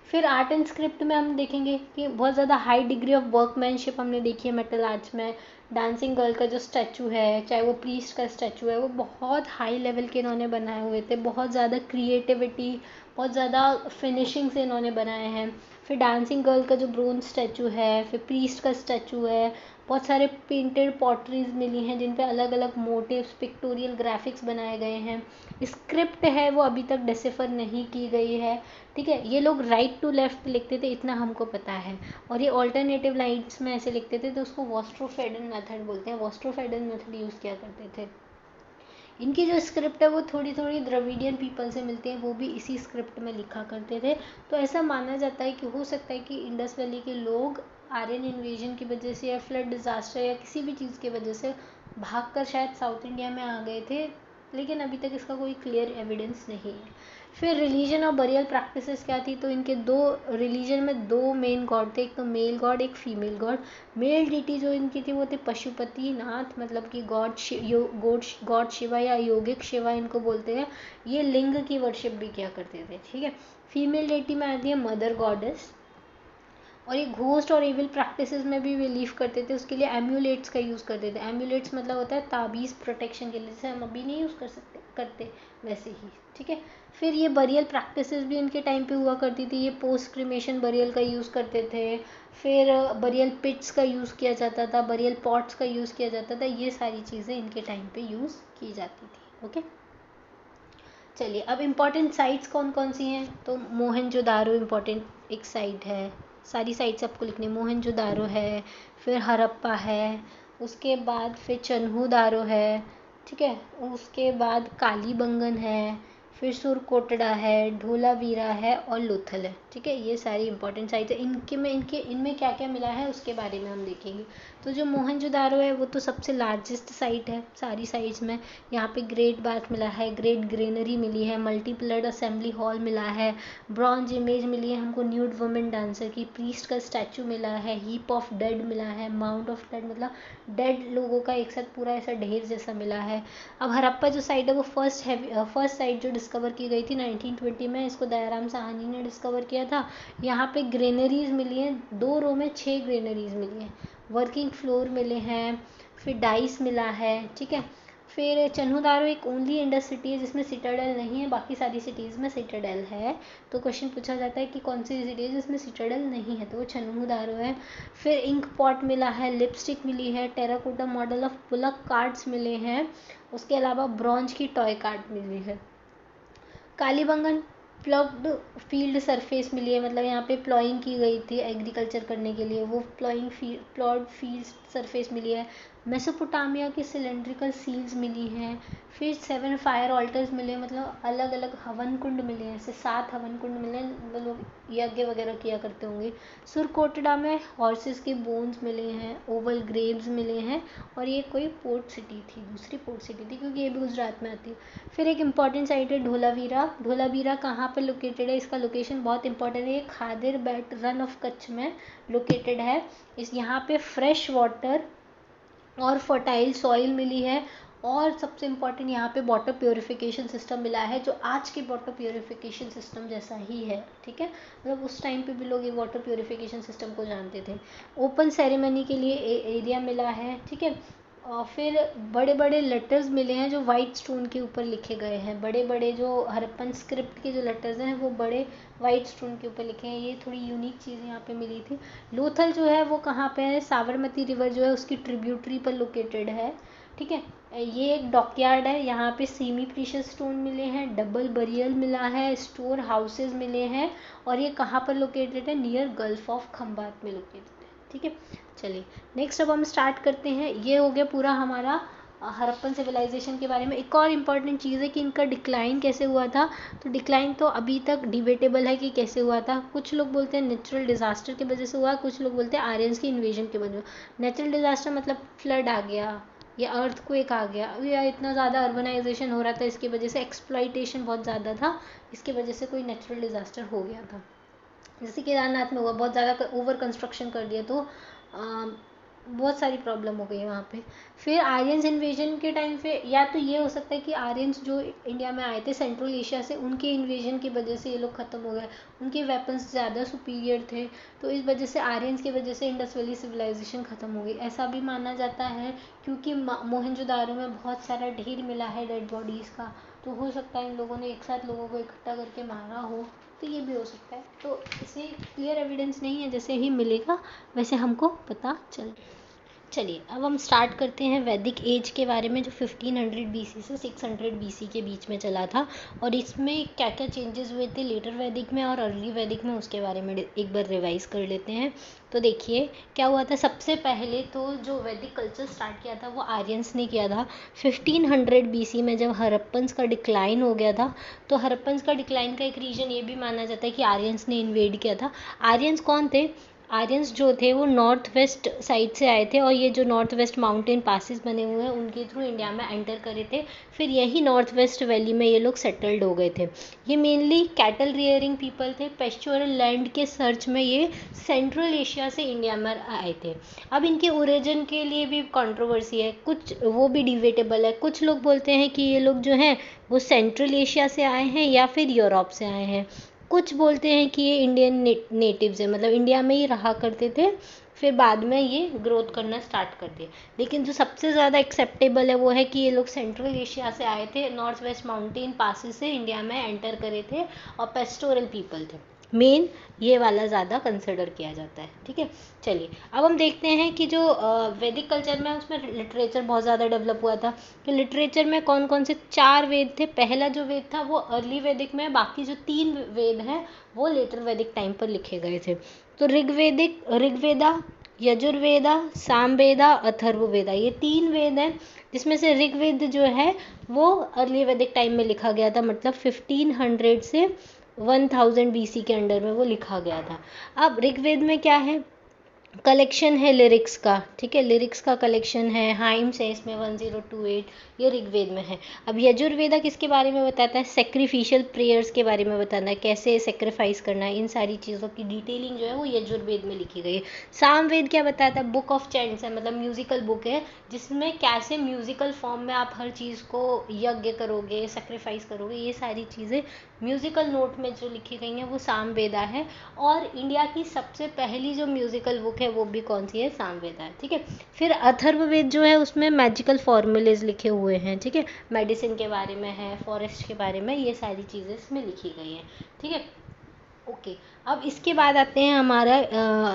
फिर आर्ट एंड स्क्रिप्ट में हम देखेंगे कि बहुत ज़्यादा हाई डिग्री ऑफ वर्कमैनशिप हमने देखी है मेटल आर्ट्स में। डांसिंग गर्ल का जो स्टैचू है, चाहे वो प्रीस्ट का स्टैचू है, वो बहुत हाई लेवल के इन्होंने बनाए हुए थे, बहुत ज़्यादा क्रिएटिविटी, बहुत ज़्यादा फिनिशिंग से इन्होंने बनाए हैं। फिर डांसिंग गर्ल का जो ब्रोंज स्टैचू है, फिर प्रीस्ट का स्टैचू है, बहुत सारे पेंटेड पॉटरीज मिली हैं जिन पे अलग अलग मोटिव्स, पिक्टोरियल ग्राफिक्स बनाए गए हैं। स्क्रिप्ट है वो अभी तक डिसिफर नहीं की गई है, ठीक है। ये लोग राइट टू लेफ्ट लिखते थे, इतना हमको पता है। और ये ऑल्टरनेटिव लाइन्स में ऐसे लिखते थे तो उसको वॉस्ट्रोफेडन मेथड बोलते हैं, वॉस्ट्रोफेडन मेथड यूज़ किया करते थे। इनकी जो स्क्रिप्ट है वो थोड़ी थोड़ी द्रविडियन पीपल से मिलती है, वो भी इसी स्क्रिप्ट में लिखा करते थे। तो ऐसा माना जाता है कि हो सकता है कि इंडस वैली के लोग आर्यन इन्वेजन की वजह से या फ्लड डिज़ास्टर या किसी भी चीज़ की वजह से भागकर शायद साउथ इंडिया में आ गए थे, लेकिन अभी तक इसका कोई क्लियर एविडेंस नहीं है। फिर रिलीजन और बरियल प्रैक्टिसेस क्या थी, तो इनके दो रिलीजन में दो मेन गॉड थे, एक तो मेल गॉड एक फीमेल गॉड। मेल डिटी जो इनकी थी वो थे पशुपति नाथ, मतलब कि गॉड शिवा या योगिक शिवा इनको बोलते हैं। ये लिंग की वर्शिप भी किया करते थे, ठीक है। फीमेल डिटी में आती है मदर गॉडेस। और ये घोस्ट और एविल प्रैक्टिसेस में भी बिलीव करते थे। उसके लिए एम्यूलेट्स का यूज़ करते थे। एम्यूलेट्स मतलब होता है ताबीज़, प्रोटेक्शन के लिए, जैसे हम अभी नहीं यूज़ करते वैसे ही, ठीक है। फिर ये बरियल प्रैक्टिसेस भी इनके टाइम पे हुआ करती थी। ये पोस्ट क्रिमेशन बरियल का यूज़ करते थे। फिर बरियल पिट्स का यूज़ किया जाता था, बरियल पॉट्स का यूज़ किया जाता था। ये सारी चीज़ें इनके टाइम पे यूज़ की जाती थी। ओके, चलिए अब इम्पॉर्टेंट साइट्स कौन कौन सी हैं। तो मोहनजोदारो इम्पॉर्टेंट एक साइट है, सारी साइट्स आपको लिखनी है। मोहनजोदारो है, फिर हड़प्पा है, उसके बाद फिर चन्हूदारो है, ठीक है। उसके बाद कालीबंगन है, फिर सुरकोटड़ा है, ढोलावीरा है और लोथल है, ठीक है। ये सारी इंपॉर्टेंट साइट्स है। इनमें क्या क्या मिला है उसके बारे में हम देखेंगे। तो जो मोहनजोदारो है वो तो सबसे लार्जेस्ट साइट है सारी साइट्स में। यहाँ पे ग्रेट बाथ मिला है, ग्रेट ग्रेनरी मिली है, मल्टी पिलर्ड असेंबली हॉल मिला है, ब्रॉन्ज इमेज मिली है हमको न्यूड वुमेन डांसर की, प्रीस्ट का स्टैचू मिला है, हीप ऑफ डेड मिला है, माउंट ऑफ डेड मतलब डेड लोगों का एक साथ पूरा ऐसा ढेर जैसा मिला है। अब हड़प्पा जो साइट है वो फर्स्ट साइट जो डिस्कवर की गई थी 1920 में, इसको दयाराम साहनी ने डिस्कवर किया था। यहाँ पे ग्रेनरीज मिली हैं, 2 रो में 6 ग्रेनरीज मिली हैं, वर्किंग फ्लोर मिले हैं, फिर डाइस मिला है, ठीक है। फिर चन्हूदारो एक ओनली इंडस सिटी है जिसमें सिटाडेल नहीं है, बाकी सारी सिटीज़ में सिटाडेल है। तो क्वेश्चन पूछा जाता है कि कौन सी सिटी है जिसमें सिटाडेल नहीं है, तो वो चन्हूदारो है। फिर इंक पॉट मिला है, लिपस्टिक मिली है, terracotta model of Pulak cards मिले हैं, उसके अलावा ब्रॉन्ज की टॉय कार्ड मिली है। कालीबंगन प्लॉग्ड फील्ड सरफेस मिली है, मतलब यहाँ पे प्लॉइंग की गई थी एग्रीकल्चर करने के लिए, वो प्लॉड फील्ड सरफेस मिली है। मेसोपोटामिया की सिलेंड्रिकल सील्स मिली हैं। फिर 7 फायर ऑल्टर्स मिले, मतलब अलग अलग हवन कुंड मिले हैं, ऐसे 7 हवन कुंड मिले हैं, लोग यज्ञ वगैरह किया करते होंगे। सुरकोटड़ा में हॉर्सेस के बोन्स मिले हैं, ओवल ग्रेव्स मिले हैं, और ये कोई पोर्ट सिटी थी, दूसरी पोर्ट सिटी थी क्योंकि ये भी गुजरात में आती है। फिर एक इंपॉर्टेंट साइट है ढोलावीरा। ढोलावीरा कहाँ पर लोकेटेड है, इसका लोकेशन बहुत इंपॉर्टेंट है। ये खादिर बेट रन ऑफ कच्छ में लोकेटेड है। यहाँ पे फ्रेश वाटर और फर्टाइल सॉइल मिली है, और सबसे इम्पॉर्टेंट यहाँ पे वाटर प्योरिफिकेशन सिस्टम मिला है जो आज के वाटर प्योरिफिकेशन सिस्टम जैसा ही है, ठीक है। मतलब उस टाइम पे भी लोग ये वाटर प्योरिफिकेशन सिस्टम को जानते थे। ओपन सेरेमनी के लिए एरिया मिला है, ठीक है। और फिर बड़े बड़े लेटर्स मिले हैं जो वाइट स्टोन के ऊपर लिखे गए हैं। बड़े बड़े जो हड़प्पन स्क्रिप्ट के जो लेटर्स हैं वो बड़े वाइट स्टोन के ऊपर लिखे हैं। ये थोड़ी यूनिक चीज़ यहाँ पे मिली थी। लोथल जो है वो कहाँ पे है, साबरमती रिवर जो है उसकी ट्रिब्यूटरी पर लोकेटेड है, ठीक है। ये एक डॉकयार्ड है, यहाँ पे सेमी प्रीशियस स्टोन मिले हैं, डबल बरियल मिला है, स्टोर हाउसेज मिले हैं, और ये कहाँ पर लोकेटेड है, नियर गल्फ ऑफ खंबात में लोकेटेड है, ठीक है। चलिए नेक्स्ट अब हम स्टार्ट करते हैं। ये हो गया पूरा हमारा हड़प्पन सिविलाइजेशन के बारे में। एक और इम्पॉर्टेंट चीज़ है कि इनका डिक्लाइन कैसे हुआ था। तो डिक्लाइन तो अभी तक डिबेटेबल है कि कैसे हुआ था। कुछ लोग बोलते हैं नेचुरल डिज़ास्टर की वजह से हुआ, कुछ लोग बोलते हैं आर्यंस की इन्वेजन की वजह से। नेचुरल डिज़ास्टर मतलब फ्लड आ गया या अर्थक्वेक आ गया, या इतना ज़्यादा अर्बनाइजेशन हो रहा था, इसकी वजह से एक्सप्लॉइटेशन बहुत ज़्यादा था, इसकी वजह से कोई नेचुरल डिज़ास्टर हो गया था। जैसे केदारनाथ में हुआ, बहुत ज़्यादा ओवर कंस्ट्रक्शन कर दिया तो बहुत सारी प्रॉब्लम हो गई है वहाँ पे। फिर आर्यंस इन्वेजन के टाइम पे या तो ये हो सकता है कि आर्यंस जो इंडिया में आए थे सेंट्रल एशिया से, उनके इन्वेजन की वजह से ये लोग ख़त्म हो गए, उनके वेपन्स ज़्यादा सुपीरियर थे, तो इस वजह से आर्यंस की वजह से इंडस वैली सिविलाइजेशन ख़त्म हो गई, ऐसा भी माना जाता है। क्योंकि मोहनजोदारो में बहुत सारा ढेर मिला है डेड बॉडीज़ का, तो हो सकता है इन लोगों ने एक साथ लोगों को इकट्ठा करके मारा हो, तो ये भी हो सकता है। तो इसे क्लियर एविडेंस नहीं है, जैसे ही मिलेगा वैसे हमको पता चलिए अब हम स्टार्ट करते हैं वैदिक एज के बारे में, जो 1500 BC से 600 BC के बीच में चला था, और इसमें क्या क्या चेंजेस हुए थे लेटर वैदिक में और अर्ली वैदिक में, उसके बारे में एक बार रिवाइज कर लेते हैं। तो देखिए क्या हुआ था। सबसे पहले तो जो वैदिक कल्चर स्टार्ट किया था वो आर्यंस ने किया था 1500 BC में, जब हड़प्पन्स का डिक्लाइन हो गया था। तो हड़प्पन्स का डिक्लाइन का एक रीज़न ये भी माना जाता है कि आर्यंस ने इन्वेड किया था। आर्यंस कौन थे, आर्यंस जो थे वो नॉर्थ वेस्ट साइड से आए थे, और ये जो नॉर्थ वेस्ट माउंटेन पासिस बने हुए हैं उनके थ्रू इंडिया में एंटर करे थे। फिर यही नॉर्थ वेस्ट वैली में ये लोग सेटल्ड हो गए थे। ये मेनली कैटल रियरिंग पीपल थे, पेस्चुरल लैंड के सर्च में ये सेंट्रल एशिया से इंडिया में आए थे। अब इनके ओरिजिन के लिए भी कंट्रोवर्सी है, कुछ वो भी डिबेटेबल है। कुछ लोग बोलते हैं कि ये लोग जो हैं वो सेंट्रल एशिया से आए हैं या फिर यूरोप से आए हैं, कुछ बोलते हैं कि ये इंडियन नेटिव्स है, मतलब इंडिया में ही रहा करते थे, फिर बाद में ये ग्रोथ करना स्टार्ट कर दिया। लेकिन जो सबसे ज़्यादा एक्सेप्टेबल है वो है कि ये लोग सेंट्रल एशिया से आए थे, नॉर्थ वेस्ट माउंटेन पासिस से इंडिया में एंटर करे थे और पेस्टोरल पीपल थे, मेन ये वाला ज़्यादा कंसिडर किया जाता है। ठीक है, चलिए अब हम देखते हैं कि जो वैदिक कल्चर में उसमें लिटरेचर बहुत ज़्यादा डेवलप हुआ था। तो लिटरेचर में कौन कौन से 4 वेद थे। पहला जो वेद था वो अर्ली वैदिक में, बाकी जो 3 वेद हैं वो लेटर वैदिक टाइम पर लिखे गए थे। तो ऋग्वेदा, यजुर्वेदा, सामवेदा, अथर्ववेदा, ये 3 वेद हैं, जिसमें से ऋग्वेद जो है वो अर्ली वैदिक टाइम में लिखा गया था, मतलब 1500 से 1000 BC के अंडर में वो लिखा गया था। अब ऋग्वेद में क्या है, कलेक्शन है लिरिक्स का, ठीक है, लिरिक्स का कलेक्शन है, हाइम्स है इसमें 1028, ये ऋग्वेद में है। अब यजुर्वेदा किसके बारे में बताता है, सेक्रीफिशियल प्रेयर्स के बारे में बताता है, कैसे सेक्रीफाइस करना है, इन सारी चीज़ों की डिटेलिंग जो है वो यजुर्वेद में लिखी गई है। सामवेद क्या बताता है, बुक ऑफ चैंट्स है, मतलब म्यूजिकल बुक है, जिसमें कैसे म्यूजिकल फॉर्म में आप हर चीज़ को यज्ञ करोगे, सेक्रीफाइस करोगे, ये सारी चीज़ें म्यूजिकल नोट में जो लिखी गई हैं वो सामवेदा है। और इंडिया की सबसे पहली जो म्यूजिकल बुक है वो भी कौन सी है, सामवेदा है। ठीक है, फिर अथर्ववेद जो है उसमें मैजिकल फॉर्मूलेज लिखे हुए हैं, ठीक है, मेडिसिन के बारे में है, फॉरेस्ट के बारे में, ये सारी चीज़ें इसमें लिखी गई हैं। ठीक है, ओके। अब इसके बाद आते हैं हमारा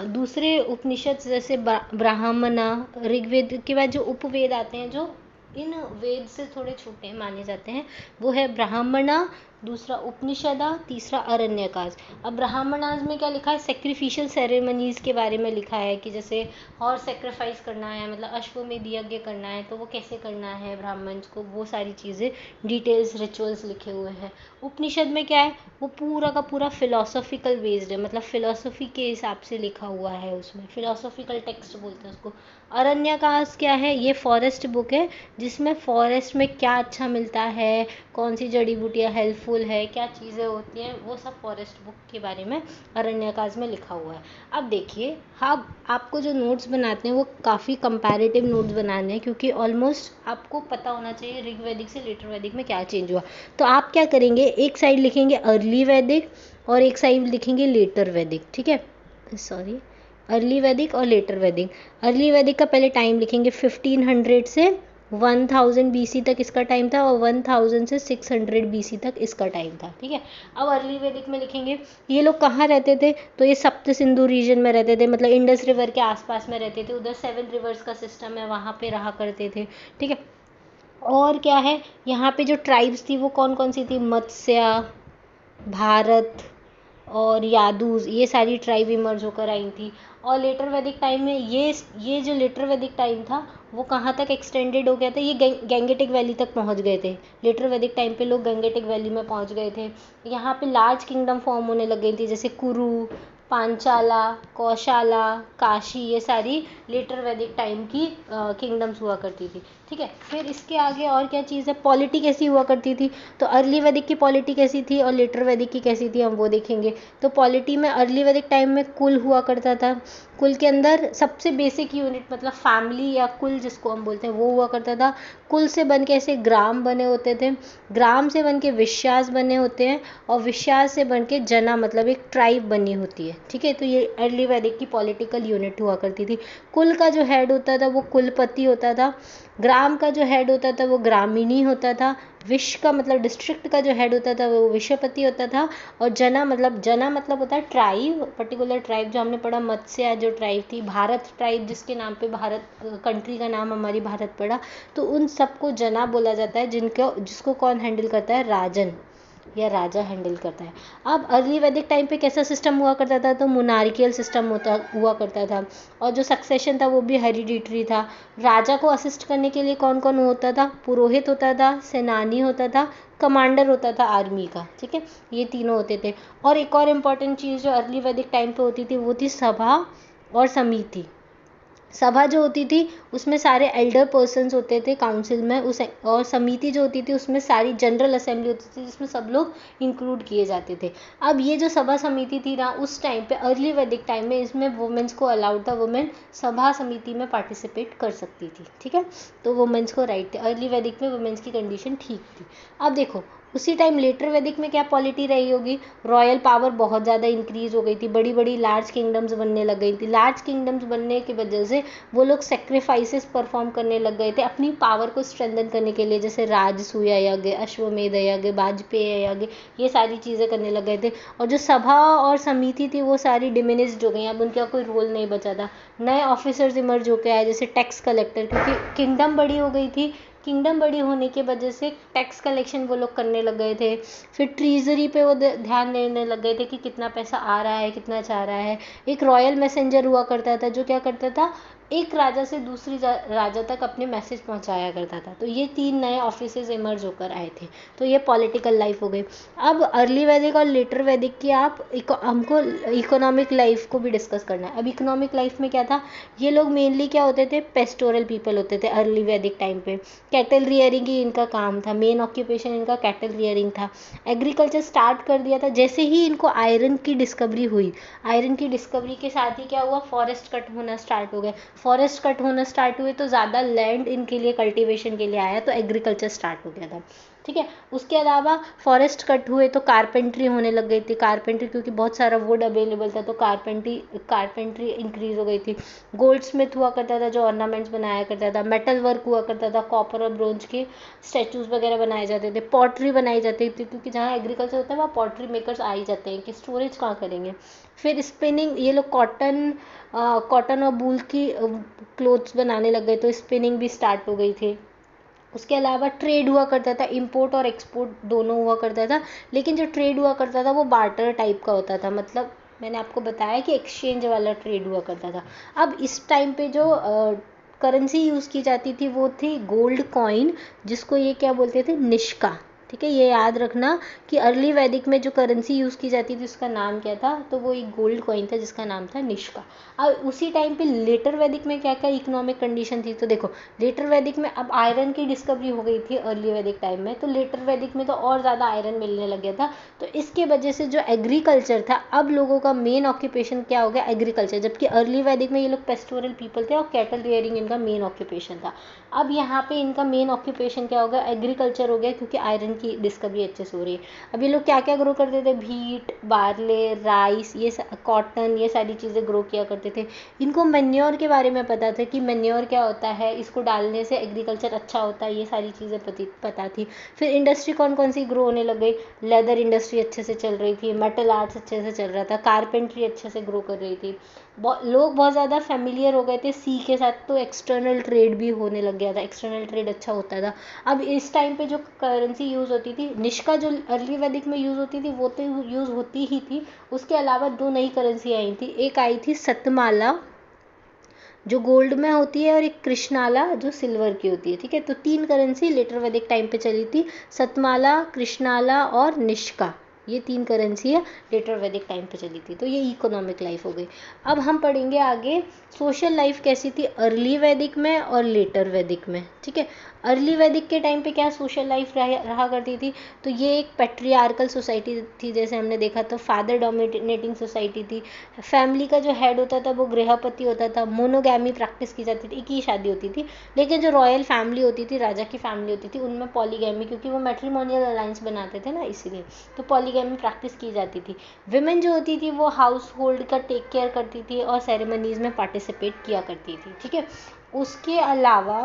दूसरे उपनिषद, जैसे ब्राह्मणा, ऋग्वेद के बाद जो उपवेद आते हैं जो इन वेद से थोड़े छोटे माने जाते हैं, वो है ब्राह्मणा, दूसरा उपनिषदा, तीसरा अरण्यकाज। अब ब्राह्मणाज में क्या लिखा है, सेक्रीफिशियल सेरेमनीज के बारे में लिखा है कि जैसे हॉर्स सेक्रीफाइस करना है, मतलब अश्वमेध यज्ञ करना है तो वो कैसे करना है ब्राह्मण्स को, वो सारी चीज़ें डिटेल्स रिचुअल्स लिखे हुए हैं। उपनिषद में क्या है, वो पूरा का पूरा फिलोसॉफिकल बेस्ड है, मतलब फिलोसफी के हिसाब से लिखा हुआ है, उसमें फिलोसॉफिकल टेक्स्ट बोलते हैं उसको। अरण्यकाज क्या है, ये फॉरेस्ट बुक है, जिसमें फॉरेस्ट में क्या अच्छा मिलता है, कौन सी जड़ी बूटियाँ हेल्पफुल है, क्या चीज़ें होती हैं, वो सब फॉरेस्ट बुक के बारे में अरण्यकाज में लिखा हुआ है। अब देखिए, हाँ, आपको जो नोट्स बनाते हैं वो काफ़ी कंपैरेटिव नोट्स बनाने हैं, क्योंकि ऑलमोस्ट आपको पता होना चाहिए ऋग्वैदिक से लेटर वैदिक में क्या चेंज हुआ। तो आप क्या करेंगे, एक साइड लिखेंगे अर्ली वैदिक और एक साइड लिखेंगे लेटर वैदिक। ठीक है, सॉरी, अर्ली वैदिक और लेटर वैदिक। अर्ली वैदिक का पहले टाइम लिखेंगे 1500 से 1000 BC तक इसका टाइम था, और 1000 से 600 BC तक इसका टाइम था। ठीक है, अब अर्ली वैदिक में लिखेंगे ये लोग कहाँ रहते थे, तो ये सप्त सिंधु रीजन में रहते थे, मतलब इंडस रिवर के आसपास में रहते थे, उधर 7 रिवर्स का सिस्टम है, वहाँ पे रहा करते थे। ठीक है, और क्या है, यहाँ पे जो ट्राइब्स थी वो कौन कौन सी थी, मत्स्य, भारत और यादूज, ये सारी ट्राइब इमर्ज होकर आई थी। और लेटर वैदिक टाइम में ये जो लेटर वैदिक टाइम था वो कहाँ तक एक्सटेंडेड हो गया था, ये गैंगेटिक वैली तक पहुँच गए थे। लेटर वैदिक टाइम पे लोग गैंगेटिक वैली में पहुँच गए थे। यहाँ पे लार्ज किंगडम फॉर्म होने लग गई थी, जैसे कुरु, पांचाला, कौशाला, काशी, ये सारी लेटर वैदिक टाइम की किंगडम्स हुआ करती थी। ठीक है, फिर इसके आगे और क्या चीज़ है, पॉलिटी कैसी हुआ करती थी, तो अर्ली वैदिक की पॉलिटी कैसी थी और लेटर वैदिक की कैसी थी हम वो देखेंगे। तो पॉलिटी में अर्ली वैदिक टाइम में कुल हुआ करता था, कुल के अंदर सबसे बेसिक यूनिट मतलब फैमिली या कुल जिसको हम बोलते हैं वो हुआ करता था। कुल से बन के ऐसे ग्राम बने होते थे, ग्राम से बन के विश्यास बने होते हैं, और विश्यास से बन के जना मतलब एक ट्राइब बनी होती है। ठीक है, तो ये अर्ली वैदिक की पॉलिटिकल यूनिट हुआ करती थी। कुल का जो हेड होता था वो कुलपति होता था, ग्राम का जो हेड होता था वो ग्रामीणी होता था, विश्व का मतलब डिस्ट्रिक्ट का जो हेड होता था वो विश्वपति होता था, और जना मतलब होता है ट्राइब, पर्टिकुलर ट्राइब, जो हमने पढ़ा मत्स्य जो ट्राइब थी, भारत ट्राइब जिसके नाम पे भारत कंट्री का नाम हमारी भारत पड़ा, तो उन सबको जना बोला जाता है, जिसको कौन हैंडल करता है, राजन या राजा हैंडल करता है। अब अर्ली वैदिक टाइम पे कैसा सिस्टम हुआ करता था, तो मोनार्कियल सिस्टम हुआ करता था, और जो सक्सेशन था वो भी हेरिडिटरी था। राजा को असिस्ट करने के लिए कौन कौन होता था, पुरोहित होता था, सेनानी होता था, कमांडर होता था आर्मी का। ठीक है, ये तीनों होते थे। और एक और इम्पॉर्टेंट चीज़ जो अर्ली वैदिक टाइम पे होती थी वो थी सभा और समिति। सभा जो होती थी उसमें सारे एल्डर पर्सन्स होते थे काउंसिल में, और समिति जो होती थी उसमें सारी जनरल असेंबली होती थी, जिसमें सब लोग इंक्लूड किए जाते थे। अब ये जो सभा समिति थी ना, उस टाइम पे अर्ली वैदिक टाइम में इसमें वुमेन्स को अलाउड था, वुमेन सभा समिति में पार्टिसिपेट कर सकती थी। ठीक है, तो वुमेन्स को राइट थे, अर्ली वैदिक में वुमेन्स की कंडीशन ठीक थी। अब देखो, उसी टाइम लेटर वैदिक में क्या पॉलिटी रही होगी, रॉयल पावर बहुत ज़्यादा इंक्रीज हो गई थी, बड़ी बड़ी लार्ज किंगडम्स बनने लग गई थी। लार्ज किंगडम्स बनने की वजह से वो लोग सेक्रीफाइसेस परफॉर्म करने लग गए थे अपनी पावर को स्ट्रेंथन करने के लिए, जैसे राजसूय यज्ञ, अश्वमेध यज्ञ, वाजपेयी यज्ञ, ये सारी चीज़ें करने लग गए थे। और जो सभा और समिति थी वो सारी डिमिनिस्ड हो गई, अब उनका कोई रोल नहीं बचा था। नए ऑफिसर्स इमर्ज होकर आए, जैसे टैक्स कलेक्टर, क्योंकि किंगडम बड़ी हो गई थी, किंगडम बड़ी होने की वजह से टैक्स कलेक्शन वो लोग करने लग गए थे। फिर ट्रीजरी पे वो ध्यान देने लग गए थे कि कितना पैसा आ रहा है, कितना जा रहा है। एक रॉयल मैसेंजर हुआ करता था जो क्या करता था, एक राजा से दूसरी राजा तक अपने मैसेज पहुंचाया करता था। तो ये 3 नए ऑफिसेज इमर्ज होकर आए थे। तो ये पॉलिटिकल लाइफ हो गई। अब अर्ली वैदिक और लेटर वैदिक की हमको इकोनॉमिक लाइफ को भी डिस्कस करना है। अब इकोनॉमिक लाइफ में क्या था, ये लोग मेनली क्या होते थे, पेस्टोरल पीपल होते थे अर्ली वैदिक टाइम पे। कैटल रियरिंग ही इनका काम था, मेन ऑक्यूपेशन इनका कैटल रियरिंग था। एग्रीकल्चर स्टार्ट कर दिया था जैसे ही इनको आयरन की डिस्कवरी हुई। आयरन की डिस्कवरी के साथ ही क्या हुआ, फॉरेस्ट कट होना स्टार्ट हो गए। फॉरेस्ट कट होना स्टार्ट हुए तो ज़्यादा लैंड इनके लिए कल्टीवेशन के लिए आया, तो एग्रीकल्चर स्टार्ट हो गया था। ठीक है, उसके अलावा फॉरेस्ट कट हुए तो कारपेंट्री होने लग गई थी। कारपेंट्री क्योंकि बहुत सारा वुड अवेलेबल था तो कारपेंट्री इंक्रीज हो गई थी। गोल्ड स्मिथ हुआ करता था जो ऑर्नामेंट्स बनाया करता था। मेटल वर्क हुआ करता था, कॉपर और ब्रोंज के स्टैचूज वगैरह बनाए जाते थे। पॉटरी बनाई जाती थी क्योंकि जहाँ एग्रीकल्चर होता है वहाँ पॉटरी मेकर्स आ ही जाते हैं कि स्टोरेज कहाँ करेंगे। फिर स्पिनिंग, ये लोग कॉटन और वूल की क्लोथ्स बनाने लग गए तो स्पिनिंग भी स्टार्ट हो गई थी। उसके अलावा ट्रेड हुआ करता था, इंपोर्ट और एक्सपोर्ट दोनों हुआ करता था। लेकिन जो ट्रेड हुआ करता था वो बार्टर टाइप का होता था, मतलब मैंने आपको बताया कि एक्सचेंज वाला ट्रेड हुआ करता था। अब इस टाइम पे जो करेंसी यूज़ की जाती थी वो थी गोल्ड कॉइन, जिसको ये क्या बोलते थे, निष्का। ठीक है, ये याद रखना कि अर्ली वैदिक में जो करेंसी यूज़ की जाती थी उसका नाम क्या था, तो वो एक गोल्ड कॉइन था जिसका नाम था निष्का। अब उसी टाइम पे लेटर वैदिक में क्या क्या इकोनॉमिक कंडीशन थी, तो देखो लेटर वैदिक में अब आयरन की डिस्कवरी हो गई थी अर्ली वैदिक टाइम में, तो लेटर वैदिक में तो और ज़्यादा आयरन मिलने लग गया था। तो इसके वजह से जो एग्रीकल्चर था, अब लोगों का मेन ऑक्यूपेशन क्या हो गया, एग्रीकल्चर। जबकि अर्ली वैदिक में ये लोग पेस्टोरल पीपल थे और कैटल रियरिंग इनका मेन ऑक्यूपेशन था। अब यहाँ पे इनका मेन ऑक्यूपेशन क्या होगा, एग्रीकल्चर हो गया, क्योंकि आयरन की डिस्कवरी अच्छे से हो रही है। अब ये लोग क्या क्या ग्रो करते थे, व्हीट, बार्ले, राइस, कॉटन, ये सारी चीज़ें ग्रो किया करते थे। इनको मैन्योर के बारे में पता था कि मैन्योर क्या होता है, इसको डालने से एग्रीकल्चर अच्छा होता है, ये सारी चीज़ें पता थी। फिर इंडस्ट्री कौन कौन सी ग्रो होने लग गई, लेदर इंडस्ट्री अच्छे से चल रही थी, मेटल आर्ट्स अच्छे से चल रहा था, कारपेंट्री अच्छे से ग्रो कर रही थी। लोग बहुत ज़्यादा फेमिलियर हो गए थे सी के साथ, तो एक्सटर्नल ट्रेड भी होने लग गया था, एक्सटर्नल ट्रेड अच्छा होता था। अब इस टाइम पे जो करेंसी यूज़ होती थी, निष्का जो अर्ली वैदिक में यूज़ होती थी वो तो यूज़ होती ही थी। उसके अलावा 2 नई करेंसी आई थी, एक आई थी सतमाला जो गोल्ड में होती है और एक कृष्णाला जो सिल्वर की होती है। ठीक है, तो 3 करेंसी लेटर वैदिक टाइम पे चली थी, सतमाला, कृष्णाला और निष्का। ये 3 करेंसी है लेटर वैदिक टाइम पे चली थी। तो ये इकोनॉमिक लाइफ हो गई। अब हम पढ़ेंगे आगे सोशल लाइफ कैसी थी अर्ली वैदिक में और लेटर वैदिक में। ठीक है, अर्ली वैदिक के टाइम पे क्या सोशल लाइफ रहा करती थी, तो ये एक पैट्रियार्कल सोसाइटी थी, जैसे हमने देखा तो फादर डोमिनेटिंग सोसाइटी थी। फैमिली का जो हेड होता था वो गृहपति होता था। मोनोगैमी प्रैक्टिस की जाती थी, एक ही शादी होती थी। लेकिन जो रॉयल फैमिली होती थी, राजा की फैमिली होती थी, उनमें पॉलीगैमी, क्योंकि वो मैट्रिमोनियल अलायंस बनाते थे ना, इसलिए तो पॉलीगैमी प्रैक्टिस की जाती थी। विमेन जो होती थी वो हाउस होल्ड का टेक केयर करती थी और सेरेमनीज में पार्टिसिपेट किया करती थी। ठीक है, उसके अलावा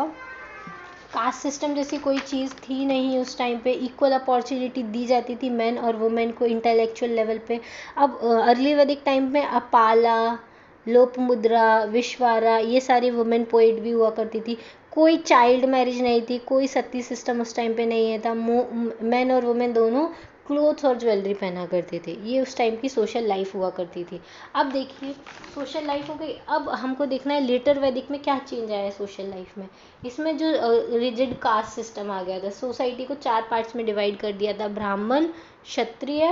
कास्ट सिस्टम जैसी कोई चीज़ थी नहीं उस टाइम पे। इक्वल अपॉर्चुनिटी दी जाती थी मेन और वुमेन को इंटेलेक्चुअल लेवल पे। अब अर्ली वैदिक टाइम में अपाला, लोपमुद्रा, विश्वारा, ये सारी वुमेन पोइट भी हुआ करती थी। कोई चाइल्ड मैरिज नहीं थी, कोई सती सिस्टम उस टाइम पे नहीं है था। मेन और वुमेन दोनों क्लोथ्स और ज्वेलरी पहना करते थे। ये उस टाइम की सोशल लाइफ हुआ करती थी। अब देखिए सोशल लाइफ हो गई। अब हमको देखना है लेटर वैदिक में क्या चेंज आया है सोशल लाइफ में। इसमें जो रिजिड कास्ट सिस्टम आ गया था, सोसाइटी को 4 पार्ट्स में डिवाइड कर दिया था, ब्राह्मण, क्षत्रिय,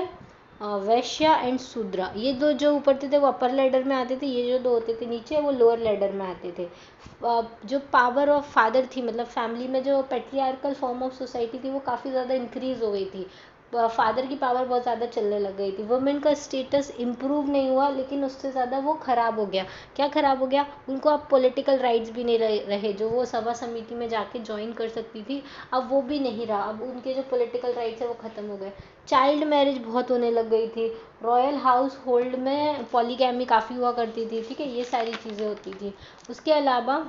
वैश्य एंड शूद्र। ये दो जो ऊपर थे वो अपर लेडर में आते थे, ये जो 2 होते थे नीचे वो लोअर लेडर में आते थे। जो पावर ऑफ फादर थी, मतलब फैमिली में जो पैट्रियार्कल फॉर्म ऑफ सोसाइटी थी वो काफ़ी ज़्यादा इंक्रीज हो गई थी। फादर की पावर बहुत ज़्यादा चलने लग गई थी। वुमेन का स्टेटस इम्प्रूव नहीं हुआ, लेकिन उससे ज़्यादा वो ख़राब हो गया। क्या ख़राब हो गया? उनको अब पॉलिटिकल राइट्स भी नहीं रहे, जो वो सभा समिति में जाके ज्वाइन कर सकती थी, अब वो भी नहीं रहा। अब उनके जो पॉलिटिकल राइट्स है वो ख़त्म हो गए। चाइल्ड मैरिज बहुत होने लग गई थी। रॉयल हाउस होल्ड में पॉलीगैमी काफ़ी हुआ करती थी, ठीक है, ये सारी चीज़ें होती थी। उसके अलावा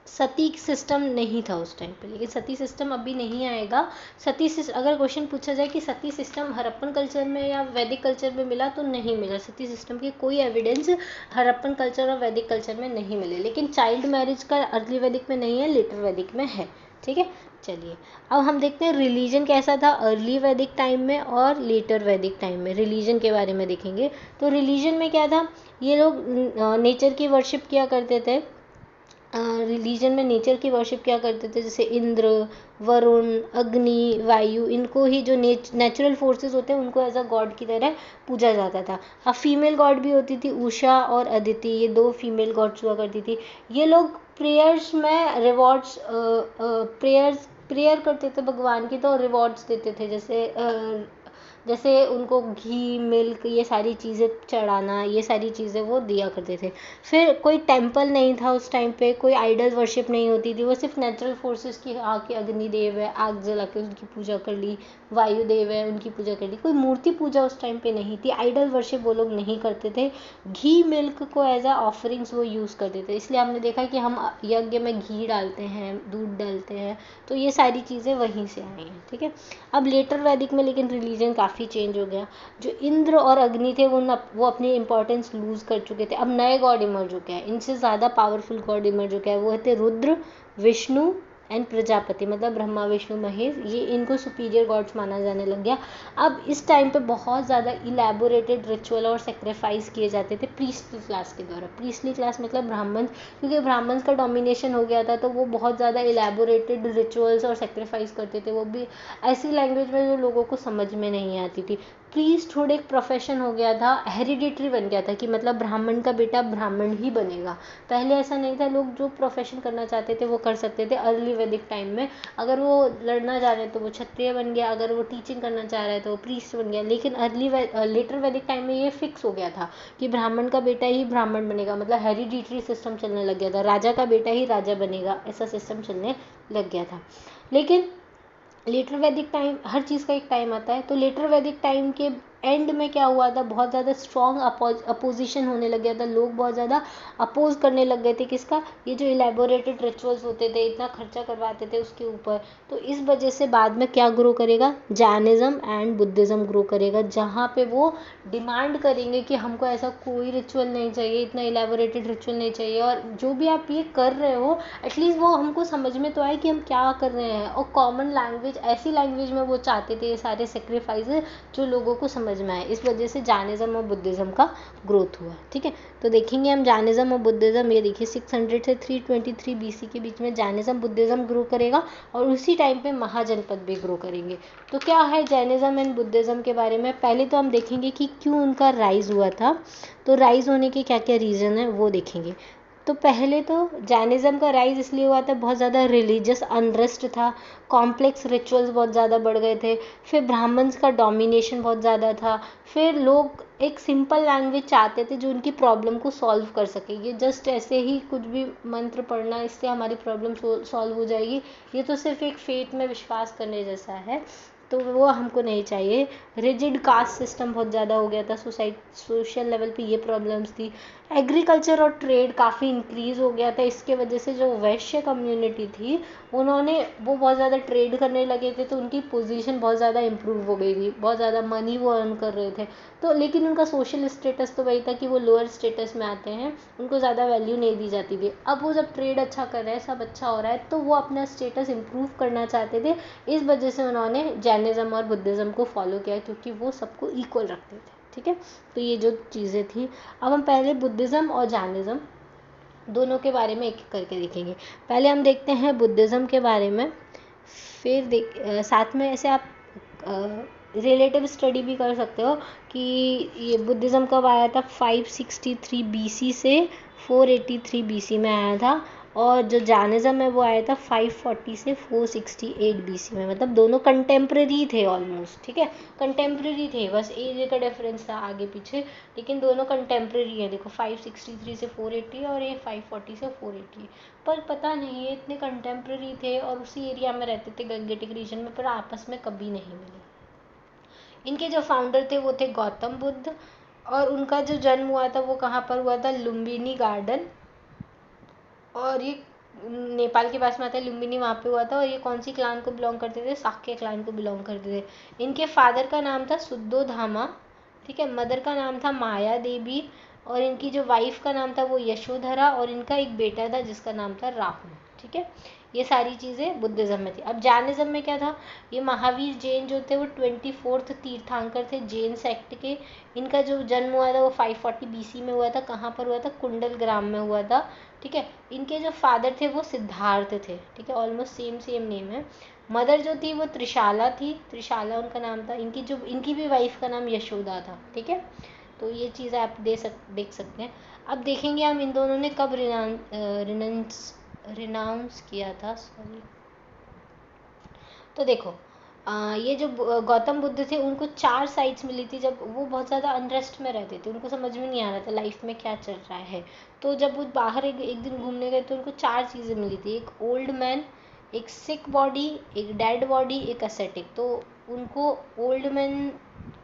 सती सिस्टम नहीं था उस टाइम पे, लेकिन सती सिस्टम अभी नहीं आएगा। अगर क्वेश्चन पूछा जाए कि सती सिस्टम हड़प्पन कल्चर में या वैदिक कल्चर में मिला, तो नहीं मिला। सती सिस्टम की कोई एविडेंस हड़प्पन कल्चर और वैदिक कल्चर में नहीं मिले। लेकिन चाइल्ड मैरिज का अर्ली वैदिक में नहीं है, लेटर वैदिक में है, ठीक है। चलिए अब हम देखते हैं रिलीजन कैसा था अर्ली वैदिक टाइम में और लेटर वैदिक टाइम में। रिलीजन के बारे में देखेंगे तो रिलीजन में क्या था, ये लोग नेचर की वर्शिप किया करते थे। रिलीजन में नेचर की वर्शिप क्या करते थे, जैसे इंद्र, वरुण, अग्नि, वायु, इनको ही जो नेचुरल फोर्सेस होते हैं उनको एज अ गॉड की तरह पूजा जाता था। अब फीमेल गॉड भी होती थी, उषा और अदिति, ये 2 फीमेल गॉड्स हुआ करती थी। ये लोग प्रेयर्स में रिवॉर्ड्स प्रेयर करते थे भगवान की, तो रिवॉर्ड्स देते थे, जैसे उनको घी, मिल्क, ये सारी चीज़ें चढ़ाना, ये सारी चीज़ें वो दिया करते थे। फिर कोई टेम्पल नहीं था उस टाइम पे, कोई आइडल वर्शिप नहीं होती थी, वो सिर्फ नेचुरल फोर्सेस की आके अग्निदेव है, आग जला के उनकी पूजा कर ली, वायुदेव है उनकी पूजा कर ली। कोई मूर्ति पूजा उस टाइम पे नहीं थी, आइडल वर्शिप वो लोग नहीं करते थे। घी, मिल्क को एज अ ऑफरिंग्स वो यूज़ करते थे, इसलिए हमने देखा कि हम यज्ञ में घी डालते हैं, दूध डालते हैं, तो ये सारी चीज़ें वहीं से आई हैं, ठीक है। अब लेटर वैदिक में लेकिन रिलीजन काफ़ी चेंज हो गया। जो इंद्र और अग्नि थे वो अपनी इंपॉर्टेंस लूज कर चुके थे। अब नए गॉड इमर्ज हो गया है, इनसे ज़्यादा पावरफुल गॉड इमर्ज हो गया है, वो थे रुद्र, विष्णु एंड प्रजापति, मतलब ब्रह्मा, विष्णु, महेश, ये इनको सुपीरियर गॉड्स माना जाने लग गया। अब इस टाइम पे बहुत ज़्यादा इलेबोरेटेड रिचुअल और सेक्रीफाइस किए जाते थे प्रीस्टली क्लास के द्वारा। प्रीस्टली क्लास मतलब ब्राह्मण, क्योंकि ब्राह्मण का डोमिनेशन हो गया था, तो वो बहुत ज़्यादा इलेबोरेटेड रिचुअल्स और सेक्रीफाइस करते थे, वो भी ऐसी लैंग्वेज में जो लोगों को समझ में नहीं आती थी। प्रीस्टहुड एक प्रोफेशन हो गया था, हेरिडिटरी बन गया था कि मतलब ब्राह्मण का बेटा ब्राह्मण ही बनेगा। पहले ऐसा नहीं था, लोग जो प्रोफेशन करना चाहते थे वो कर सकते थे। अर्ली वैदिक टाइम में अगर वो लड़ना चाह रहे तो वो क्षत्रिय बन गया, अगर वो टीचिंग करना चाह रहे तो वो प्रीस्ट बन गया। लेकिन लेटर वैदिक टाइम में ये फिक्स हो गया था कि ब्राह्मण का बेटा ही ब्राह्मण बनेगा, मतलब हेरिडिटरी सिस्टम चलने लग गया था, राजा का बेटा ही राजा बनेगा, ऐसा सिस्टम चलने लग गया था। लेकिन लेटर वैदिक टाइम, हर चीज़ का एक टाइम आता है, तो लेटर वैदिक टाइम के एंड में क्या हुआ था, बहुत ज़्यादा स्ट्रॉन्ग अपोजिशन होने लग गया था। लोग बहुत ज़्यादा अपोज करने लग गए थे किसका, ये जो इलेबोरेटेड रिचुअल्स होते थे, इतना खर्चा करवाते थे उसके ऊपर। तो इस वजह से बाद में क्या ग्रो करेगा, जैनिज्म एंड बुद्धिज़्म ग्रो करेगा, जहाँ पे वो डिमांड करेंगे कि हमको ऐसा कोई रिचुअल नहीं चाहिए, इतना इलेबोरेटेड रिचुअल नहीं चाहिए, और जो भी आप ये कर रहे हो एटलीस्ट वो हमको समझ में तो आए कि हम क्या कर रहे हैं। और कॉमन लैंग्वेज, ऐसी लैंग्वेज में वो चाहते थे ये सारे सेक्रीफाइस जो लोगों को समझ में आए। इस वजह से जैनिज्म और बुद्धिज़्म का ग्रोथ हुआ, ठीक है। तो देखेंगे हम जैनिज्म और बुद्धिज़्म, ये देखिए 600 से 323 BC के बीच में जैनिज्म बुद्धिज़्म ग्रो करेगा, और उसी टाइम पे महाजनपद भी ग्रो करेंगे। तो क्या है जैनिज्म एंड बुद्धिज़्म के बारे में, पहले तो हम देखेंगे कि क्यों उनका राइज हुआ था। तो राइज होने के क्या क्या रीज़न है वो देखेंगे। तो पहले तो जैनिज्म का राइज इसलिए हुआ था, बहुत ज़्यादा रिलीजियस अनरेस्ट था, कॉम्प्लेक्स रिचुअल्स बहुत ज़्यादा बढ़ गए थे, फिर ब्राह्मण्स का डोमिनेशन बहुत ज़्यादा था, फिर लोग एक सिंपल लैंग्वेज चाहते थे जो उनकी प्रॉब्लम को सॉल्व कर सके। ये जस्ट ऐसे ही कुछ भी मंत्र पढ़ना इससे हमारी प्रॉब्लम सॉल्व हो जाएगी, ये तो सिर्फ एक फेथ में विश्वास करने जैसा है, तो वो हमको नहीं चाहिए। रिजिड कास्ट सिस्टम बहुत ज़्यादा हो गया था, सोशल लेवल पे ये प्रॉब्लम्स थी। एग्रीकल्चर और ट्रेड काफ़ी इंक्रीज़ हो गया था, इसके वजह से जो वैश्य कम्युनिटी थी वो बहुत ज़्यादा ट्रेड करने लगे थे, तो उनकी पोजीशन बहुत ज़्यादा इंप्रूव हो गई थी, बहुत ज़्यादा मनी वो अर्न कर रहे थे। तो लेकिन उनका सोशल स्टेटस तो वही था कि वो लोअर स्टेटस में आते हैं, उनको ज़्यादा वैल्यू नहीं दी जाती थी। अब वो जब ट्रेड अच्छा कर रहे हैं, सब अच्छा हो रहा है, तो वो अपना स्टेटस इंप्रूव करना चाहते थे। इस वजह से उन्होंने जैनिज्म और बुद्धिज़्म को फॉलो किया, क्योंकि वो सबको इक्वल रखते थे, ठीक है। तो ये जो चीज़ें थी, अब हम पहले बुद्धिज़्म और जैनिज्म दोनों के बारे में एक एक करके देखेंगे। पहले हम देखते हैं बुद्धिज़्म के बारे में, फिर साथ में ऐसे आप रिलेटिव स्टडी भी कर सकते हो कि ये बुद्धिज़्म कब आया था। 563 BC से 483 BC में आया था, और जो जैनिज्म है वो आया था 540 से 468 BC में, मतलब दोनों कंटेम्प्रेरी थे ऑलमोस्ट, ठीक है, कंटेम्प्रेरी थे, बस एज का डिफरेंस था आगे पीछे, लेकिन दोनों कंटेम्प्रेरी है। देखो 563 से 480 और ये 540 से 480, पर पता नहीं ये इतने कंटेम्प्रेरी थे और उसी एरिया में रहते थे गंगेटिक रीजन में, पर आपस में कभी नहीं मिले। इनके जो फाउंडर थे वो थे गौतम बुद्ध, और उनका जो जन्म हुआ था वो कहाँ पर हुआ था, लुम्बिनी गार्डन, और ये नेपाल के पास में आता है लुम्बिनी, वहाँ पे हुआ था। और ये कौन सी क्लान को बिलोंग करते थे, शाक्य क्लान को बिलोंग करते थे। इनके फादर का नाम था सुद्धोधामा, ठीक है, मदर का नाम था माया देवी, और इनकी जो वाइफ का नाम था वो यशोधरा, और इनका एक बेटा था जिसका नाम था राहुल, ठीक है। ये सारी चीज़ें बुद्धिज़्म में थी। अब जैनिज्म में क्या था, ये महावीर जैन जो थे वो 24th तीर्थंकर थे जैन सेक्ट के। इनका जो जन्म हुआ था वो 540 BC में हुआ था। कहाँ पर हुआ था, कुंडल ग्राम में हुआ था, ठीक है। इनके जो फादर थे वो सिद्धार्थ थे, ठीक है, ऑलमोस्ट सेम नेम है। मदर जो थी वो त्रिशाला थी, त्रिशाला उनका नाम था। इनकी भी वाइफ का नाम यशोदा था, ठीक है। तो ये चीज़ आप देख सकते हैं। अब देखेंगे हम इन दोनों ने कब रिनाउंस किया था, सॉरी। तो देखो ये जो गौतम बुद्ध थे उनको 4 साइट्स मिली थी जब वो बहुत ज़्यादा अनरेस्ट में रहते थे, उनको समझ में नहीं आ रहा था लाइफ में क्या चल रहा है। तो जब वो बाहर एक दिन घूमने गए तो उनको 4 चीज़ें मिली थी, एक ओल्ड मैन, एक सिक बॉडी, एक डेड बॉडी, एक असेटिक। तो उनको ओल्ड मैन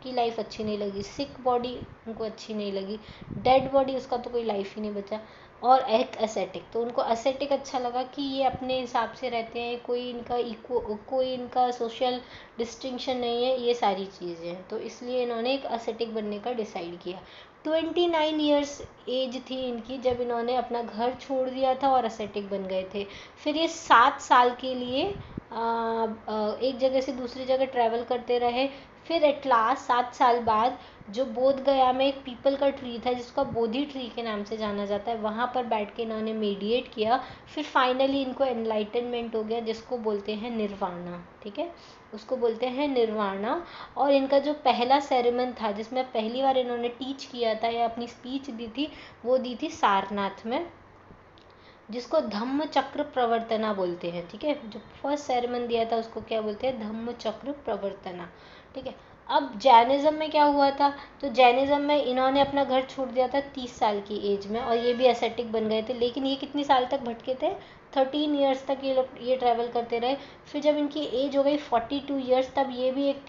की लाइफ अच्छी नहीं लगी, सिक बॉडी उनको अच्छी नहीं लगी, डेड बॉडी उसका तो कोई लाइफ ही नहीं बचा, और एक असेटिक। तो उनको असेटिक अच्छा लगा कि ये अपने हिसाब से रहते हैं, कोई इनका सोशल डिस्टिंक्शन नहीं है, ये सारी चीज़ें हैं। तो इसलिए इन्होंने एक असेटिक बनने का डिसाइड किया। 29 ईयर्स एज थी इनकी जब इन्होंने अपना घर छोड़ दिया था और असेटिक बन गए थे। फिर ये 7 साल के लिए एक जगह से दूसरी जगह ट्रैवल करते रहे। फिर एट लास्ट 7 साल बाद जो बोध गया में एक पीपल का ट्री था जिसका बोधि ट्री के नाम से जाना जाता है, वहाँ पर बैठ के इन्होंने मेडिएट किया। फिर फाइनली इनको एनलाइटनमेंट हो गया जिसको बोलते हैं निर्वाणा, ठीक है, उसको बोलते हैं निर्वाणा। और इनका जो पहला सेरेमन था जिसमें पहली बार इन्होंने टीच किया था या अपनी स्पीच दी थी, वो दी थी सारनाथ में, जिसको धम्म चक्र प्रवर्तना बोलते हैं, ठीक है। जो फर्स्ट सेरेमन दिया था उसको क्या बोलते हैं, धम्म चक्र प्रवर्तना, ठीक है। अब जैनिज्म में क्या हुआ था, तो जैनिज्म में इन्होंने अपना घर छोड़ दिया था 30 साल की एज में, और ये भी एसेटिक बन गए थे। लेकिन ये कितनी साल तक भटके थे, 13 ईयर्स तक ये लोग ये ट्रैवल करते रहे। फिर जब इनकी एज हो गई 42 ईयर्स, तब ये भी एक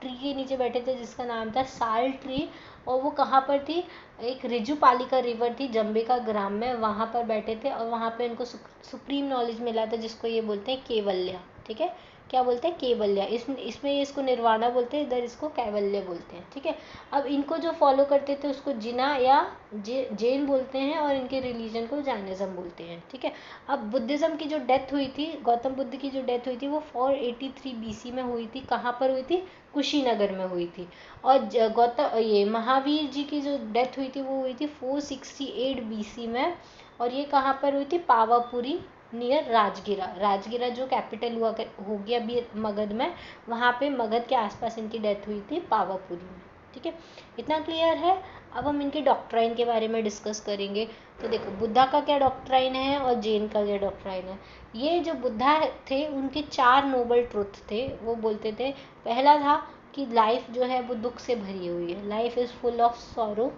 ट्री के नीचे बैठे थे जिसका नाम था साल ट्री। और वो कहाँ पर थी, एक रिजुपालिका रिवर थी जम्बिका ग्राम में, वहाँ पर बैठे थे। और वहाँ पे इनको सुप्रीम नॉलेज मिला था जिसको ये बोलते हैं केवल्य, ठीक है। क्या बोलते हैं, केवल्य। इसमें इसको निर्वाणा बोलते हैं, इधर इसको कैवल्य बोलते हैं, ठीक है। अब इनको जो फॉलो करते थे उसको जिना या जैन बोलते हैं, और इनके रिलीजन को जैनिज्म बोलते हैं, ठीक है। अब बुद्धिज्म की जो डेथ हुई थी, गौतम बुद्ध की जो डेथ हुई थी वो 483 BC में हुई थी। कहाँ पर हुई थी, कुशीनगर में हुई थी। और ये महावीर जी की जो डेथ हुई थी वो हुई थी 468 BC में। और ये कहाँ पर हुई थी, पावापुरी नियर राजगिरा जो कैपिटल हो गया अभी मगध में, वहाँ पे मगध के आसपास इनकी डेथ हुई थी पावापुरी में, ठीक है। इतना क्लियर है। अब हम इनके डॉक्ट्राइन के बारे में डिस्कस करेंगे। तो देखो बुद्धा का क्या डॉक्ट्राइन है और जैन का क्या डॉक्ट्राइन है। ये जो बुद्धा थे उनके 4 नोबल ट्रुथ थे। वो बोलते थे, पहला था कि लाइफ जो है वो दुख से भरी हुई है, life is full of sorrow.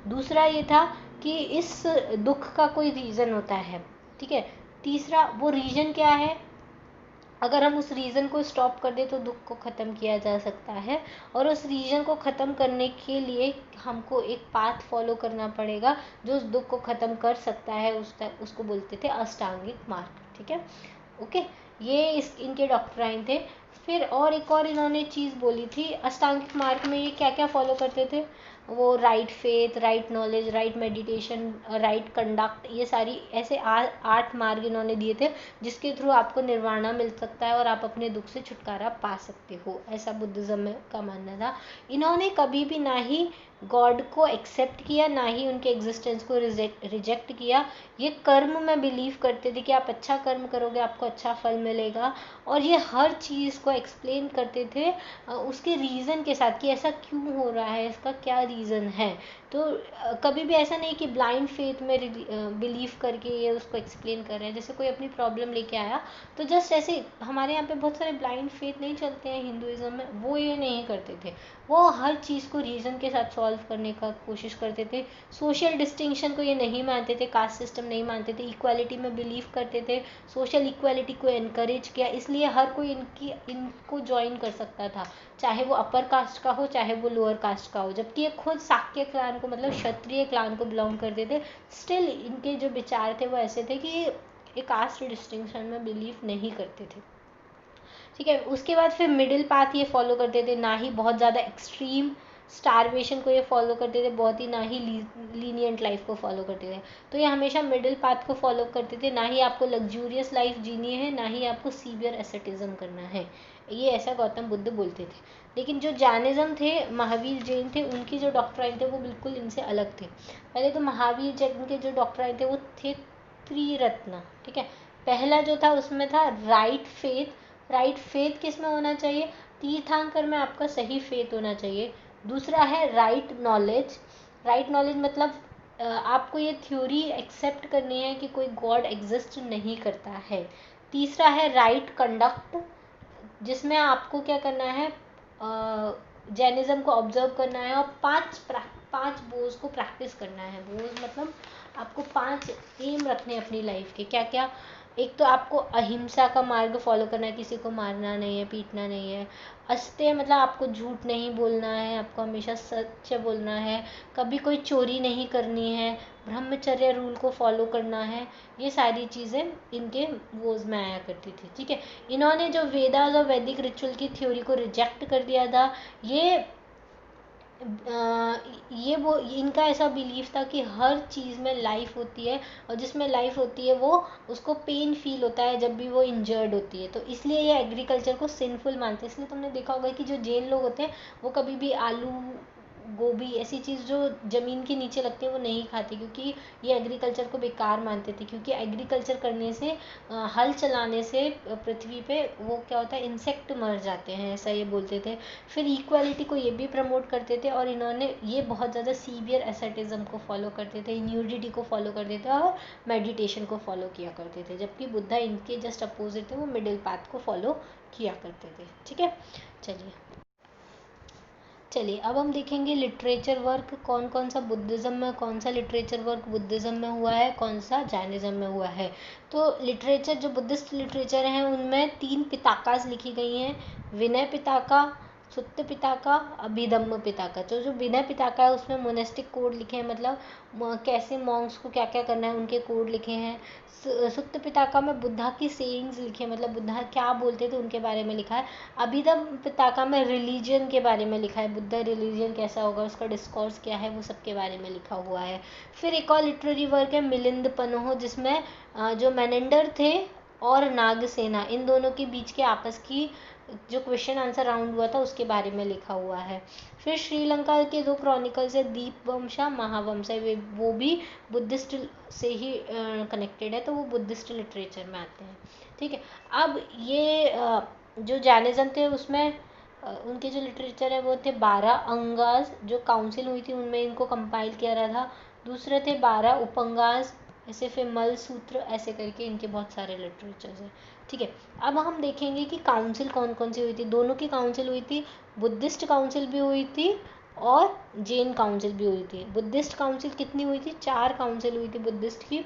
दूसरा ये था कि इस दुख का कोई रीज़न होता है, ठीक है। तीसरा, वो रीज़न क्या है, अगर हम उस रीज़न को स्टॉप कर दें तो दुख को ख़त्म किया जा सकता है। और उस रीज़न को ख़त्म करने के लिए हमको एक पाथ फॉलो करना पड़ेगा जो उस दुख को ख़त्म कर सकता है। उसको बोलते थे अष्टांगिक मार्ग, ठीक है, ओके। ये इनके डॉक्ट्राइन थे। फिर और एक और इन्होंने चीज़ बोली थी, अष्टांगिक मार्ग में ये क्या क्या फॉलो करते थे, वो right faith, right knowledge, right meditation, right conduct, ये सारी ऐसे 8 मार्ग इन्होंने दिए थे जिसके थ्रू आपको निर्वाणा मिल सकता है और आप अपने दुख से छुटकारा पा सकते हो। ऐसा बुद्धिज्म का मानना था। इन्होंने कभी भी ना ही गॉड को एक्सेप्ट किया, ना ही उनके एग्जिस्टेंस को रिजेक्ट किया। ये कर्म में बिलीव करते थे कि आप अच्छा कर्म करोगे आपको अच्छा फल मिलेगा, और ये हर चीज़ को एक्सप्लेन करते थे उसके रीज़न के साथ कि ऐसा क्यों हो रहा है, इसका क्या रीज़न है। तो कभी भी ऐसा नहीं कि ब्लाइंड फेथ में बिलीव करके ये उसको एक्सप्लेन कर रहे हैं। जैसे कोई अपनी प्रॉब्लम लेके आया तो जस्ट ऐसे, हमारे यहाँ पे बहुत सारे ब्लाइंड फेथ नहीं चलते हैं हिंदुज़म में, वो ये नहीं करते थे। वो हर चीज़ को रीज़न के साथ सॉल्व करने का कोशिश करते थे। सोशल डिस्टिंक्शन को ये नहीं मानते थे, कास्ट सिस्टम नहीं मानते थे, इक्वालिटी में बिलीव करते थे, सोशल इक्वालिटी को एनकरेज किया, इसलिए हर कोई इनको ज्वाइन कर सकता था, चाहे वो अपर कास्ट का हो चाहे वो लोअर कास्ट का हो। जबकि ये खुद शाक्य क्लान को, मतलब क्षत्रिय क्लान को बिलोंग करते थे, स्टिल इनके जो विचार थे वो ऐसे थे कि ये कास्ट डिस्टिंक्शन में बिलीव नहीं करते थे। ठीक है, उसके बाद फिर मिडिल पाथ ये फॉलो करते थे, ना ही बहुत ज़्यादा एक्सट्रीम स्टारवेशन को ये फॉलो करते थे, बहुत ही ना ही लीनियंट लाइफ को फॉलो करते थे। तो ये हमेशा मिडिल पाथ को फॉलो करते थे, ना ही आपको लग्जूरियस लाइफ जीनी है, ना ही आपको सीवियर एसेटिज्म करना है, ये ऐसा गौतम बुद्ध बोलते थे। लेकिन जो जैनिज्म थे, महावीर जैन थे, उनकी जो डॉक्ट्राइन थे वो बिल्कुल इनसे अलग थे। पहले तो महावीर जैन के जो डॉक्ट्राइन थे वो थे त्रिरत्न। ठीक है, पहला जो था उसमें था राइट फेथ। राइट फेथ किस में होना चाहिए? तीर्थंकर में आपका सही फेथ होना चाहिए। दूसरा है राइट नॉलेज। राइट नॉलेज मतलब आपको ये थ्योरी एक्सेप्ट करनी है कि कोई गॉड एग्जिस्ट नहीं करता है। तीसरा है राइट कंडक्ट, जिसमें आपको क्या करना है, जैनिज्म को ऑब्जर्व करना है, और पांच बोझ को प्रैक्टिस करना है। बोझ मतलब आपको 5 एम रखने हैं अपनी लाइफ के। क्या क्या? एक तो आपको अहिंसा का मार्ग फॉलो करना है, किसी को मारना नहीं है, पीटना नहीं है। अस्तेय मतलब आपको झूठ नहीं बोलना है, आपको हमेशा सच बोलना है, कभी कोई चोरी नहीं करनी है, ब्रह्मचर्य रूल को फॉलो करना है। ये सारी चीज़ें इनके वोज में आया करती थी। ठीक है, इन्होंने जो वेदास और वैदिक रिचुअल की थ्योरी को रिजेक्ट कर दिया था। ये वो इनका ऐसा बिलीफ था कि हर चीज़ में लाइफ होती है, और जिसमें लाइफ होती है वो उसको पेन फील होता है जब भी वो इंजर्ड होती है। तो इसलिए ये एग्रीकल्चर को सिंफुल मानते हैं। इसलिए तुमने देखा होगा कि जो जैन लोग होते हैं वो कभी भी आलू गोभी ऐसी चीज़ जो ज़मीन के नीचे लगती है वो नहीं खाते, क्योंकि ये एग्रीकल्चर को बेकार मानते थे। क्योंकि एग्रीकल्चर करने से, हल चलाने से पृथ्वी पे वो क्या होता है, इंसेक्ट मर जाते हैं, ऐसा ये बोलते थे। फिर इक्वालिटी को ये भी प्रमोट करते थे, और इन्होंने ये बहुत ज़्यादा सीवियर एसेटिज्म को फॉलो करते थे, न्यूडिटी को फॉलो करते थे, और मेडिटेशन को फॉलो किया करते थे। जबकि बुद्धा इनके जस्ट अपोजिट थे, वो मिडिल पाथ को फॉलो किया करते थे। ठीक है, चलिए अब हम देखेंगे लिटरेचर वर्क कौन कौन सा बुद्धिज़्म में, कौन सा लिटरेचर वर्क बुद्धिज़्म में हुआ है, कौन सा जैनिज्म में हुआ है। तो लिटरेचर, जो बुद्धिस्ट लिटरेचर हैं उनमें 3 पिताकास लिखी गई हैं, विनय पिताका, सुत्त पिताका, अभिधम्म पिताका। जो विनय पिताका है उसमें मोनेस्टिक कोड लिखे हैं, मतलब कैसे मॉन्क्स को क्या क्या करना है उनके कोड लिखे हैं। सुत्त पिताका में बुद्धा की सेइंग्स लिखे हैं, मतलब बुद्धा क्या बोलते थे उनके बारे में लिखा है। अभिधम्म पिताका में रिलीजन के बारे में लिखा है, बुद्ध रिलीजन कैसा होगा, उसका डिस्कोर्स क्या है, वो सब के बारे में लिखा हुआ है। फिर एक और लिटरेरी वर्क है मिलिंद पन्हो, जिसमें जो मैनेंडर थे और नागसेना, इन दोनों के बीच के आपस की जो क्वेश्चन आंसर राउंड हुआ था उसके बारे में लिखा हुआ है। फिर श्रीलंका के 2 क्रॉनिकल्स है, दीपवंशा, महावंशा, वो भी बुद्धिस्ट से ही कनेक्टेड है, तो वो बुद्धिस्ट लिटरेचर में आते हैं। ठीक है, अब ये जो जैनिज्म थे उसमें उनके जो लिटरेचर है वो थे 12 अंगास, जो काउंसिल हुई थी उनमें इनको कंपाइल किया रहा था। दूसरे थे 12 उपंगास, ऐसे फिर मल सूत्र, ऐसे करके इनके बहुत सारे लिटरेचर्स हैं। ठीक है, अब हम देखेंगे कि काउंसिल कौन कौन सी हुई थी। दोनों की काउंसिल हुई थी, बुद्धिस्ट काउंसिल भी हुई थी और जैन काउंसिल भी हुई थी। बुद्धिस्ट काउंसिल कितनी हुई थी? 4 काउंसिल हुई थी बुद्धिस्ट की।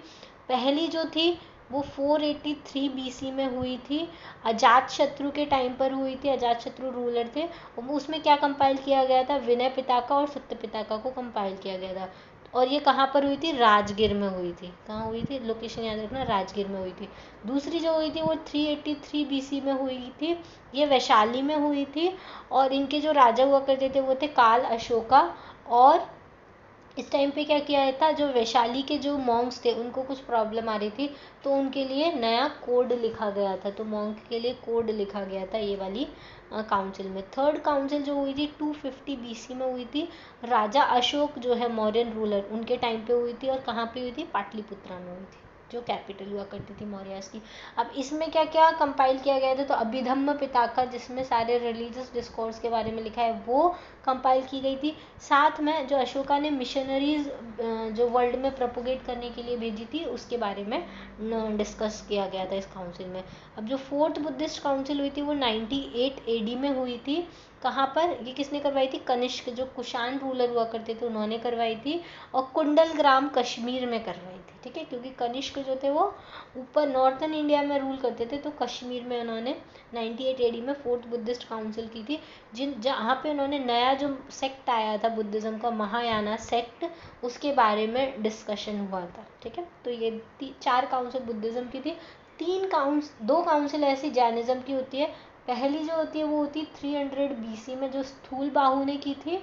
पहली जो थी वो 483 BC में हुई थी, अजात शत्रु के टाइम पर हुई थी। अजात शत्रु रूलर थे, उसमें क्या कंपाइल किया गया था? विनय पिताका और सुत्त पिताका को कंपाइल किया गया था। और ये कहाँ पर हुई थी? राजगीर में हुई थी। कहाँ हुई थी? लोकेशन याद रखना, राजगीर में हुई थी। दूसरी जो हुई थी वो 383 BC में हुई थी, ये वैशाली में हुई थी। और इनके जो राजा हुआ करते थे वो थे काल अशोका और इस टाइम पे क्या किया था, जो वैशाली के जो मॉन्क्स थे उनको कुछ प्रॉब्लम आ रही थी, तो उनके लिए नया कोड लिखा गया था। तो मॉन्क के लिए कोड लिखा गया था ये वाली काउंसिल में। थर्ड काउंसिल जो हुई थी 250 BC में हुई थी। राजा अशोक जो है मौर्यन रूलर, उनके टाइम पे हुई थी। और कहाँ पे हुई थी, पाटलिपुत्रा में हुई थी, जो कैपिटल हुआ करती थी मौर्यास की। अब इसमें क्या क्या कंपाइल किया गया था, तो अभिधम्म पिताका जिसमें सारे रिलीजियस डिस्कोर्स के बारे में लिखा है वो कंपाइल की गई थी। साथ में जो अशोका ने मिशनरीज जो वर्ल्ड में प्रोपोगेट करने के लिए भेजी थी उसके बारे में डिस्कस किया गया था इस काउंसिल में। अब जो फोर्थ बुद्धिस्ट काउंसिल हुई थी वो 98 AD में हुई थी। कहाँ पर, ये किसने करवाई थी, कनिष्क जो कुषाण रूलर हुआ करते थे उन्होंने करवाई थी। और कुंडलग्राम कश्मीर में करवाई थी, ठीक है, क्योंकि कनिष्क जो थे वो ऊपर नॉर्थन इंडिया में रूल करते थे, तो कश्मीर में उन्होंने 98 AD में फोर्थ बुद्धिस्ट काउंसिल की थी। जहाँ पे उन्होंने नया जो सेक्ट आया था बुद्धिज्म का, महायाना सेक्ट, उसके बारे में डिस्कशन हुआ था, ठीक है। तो ये 4 काउंसिल बुद्धिज्म की थी। 2 काउंसिल ऐसी जैनिज्म की होती है। पहली जो होती है वो होती 300 BC में, जो स्थूल बाहु ने की थी,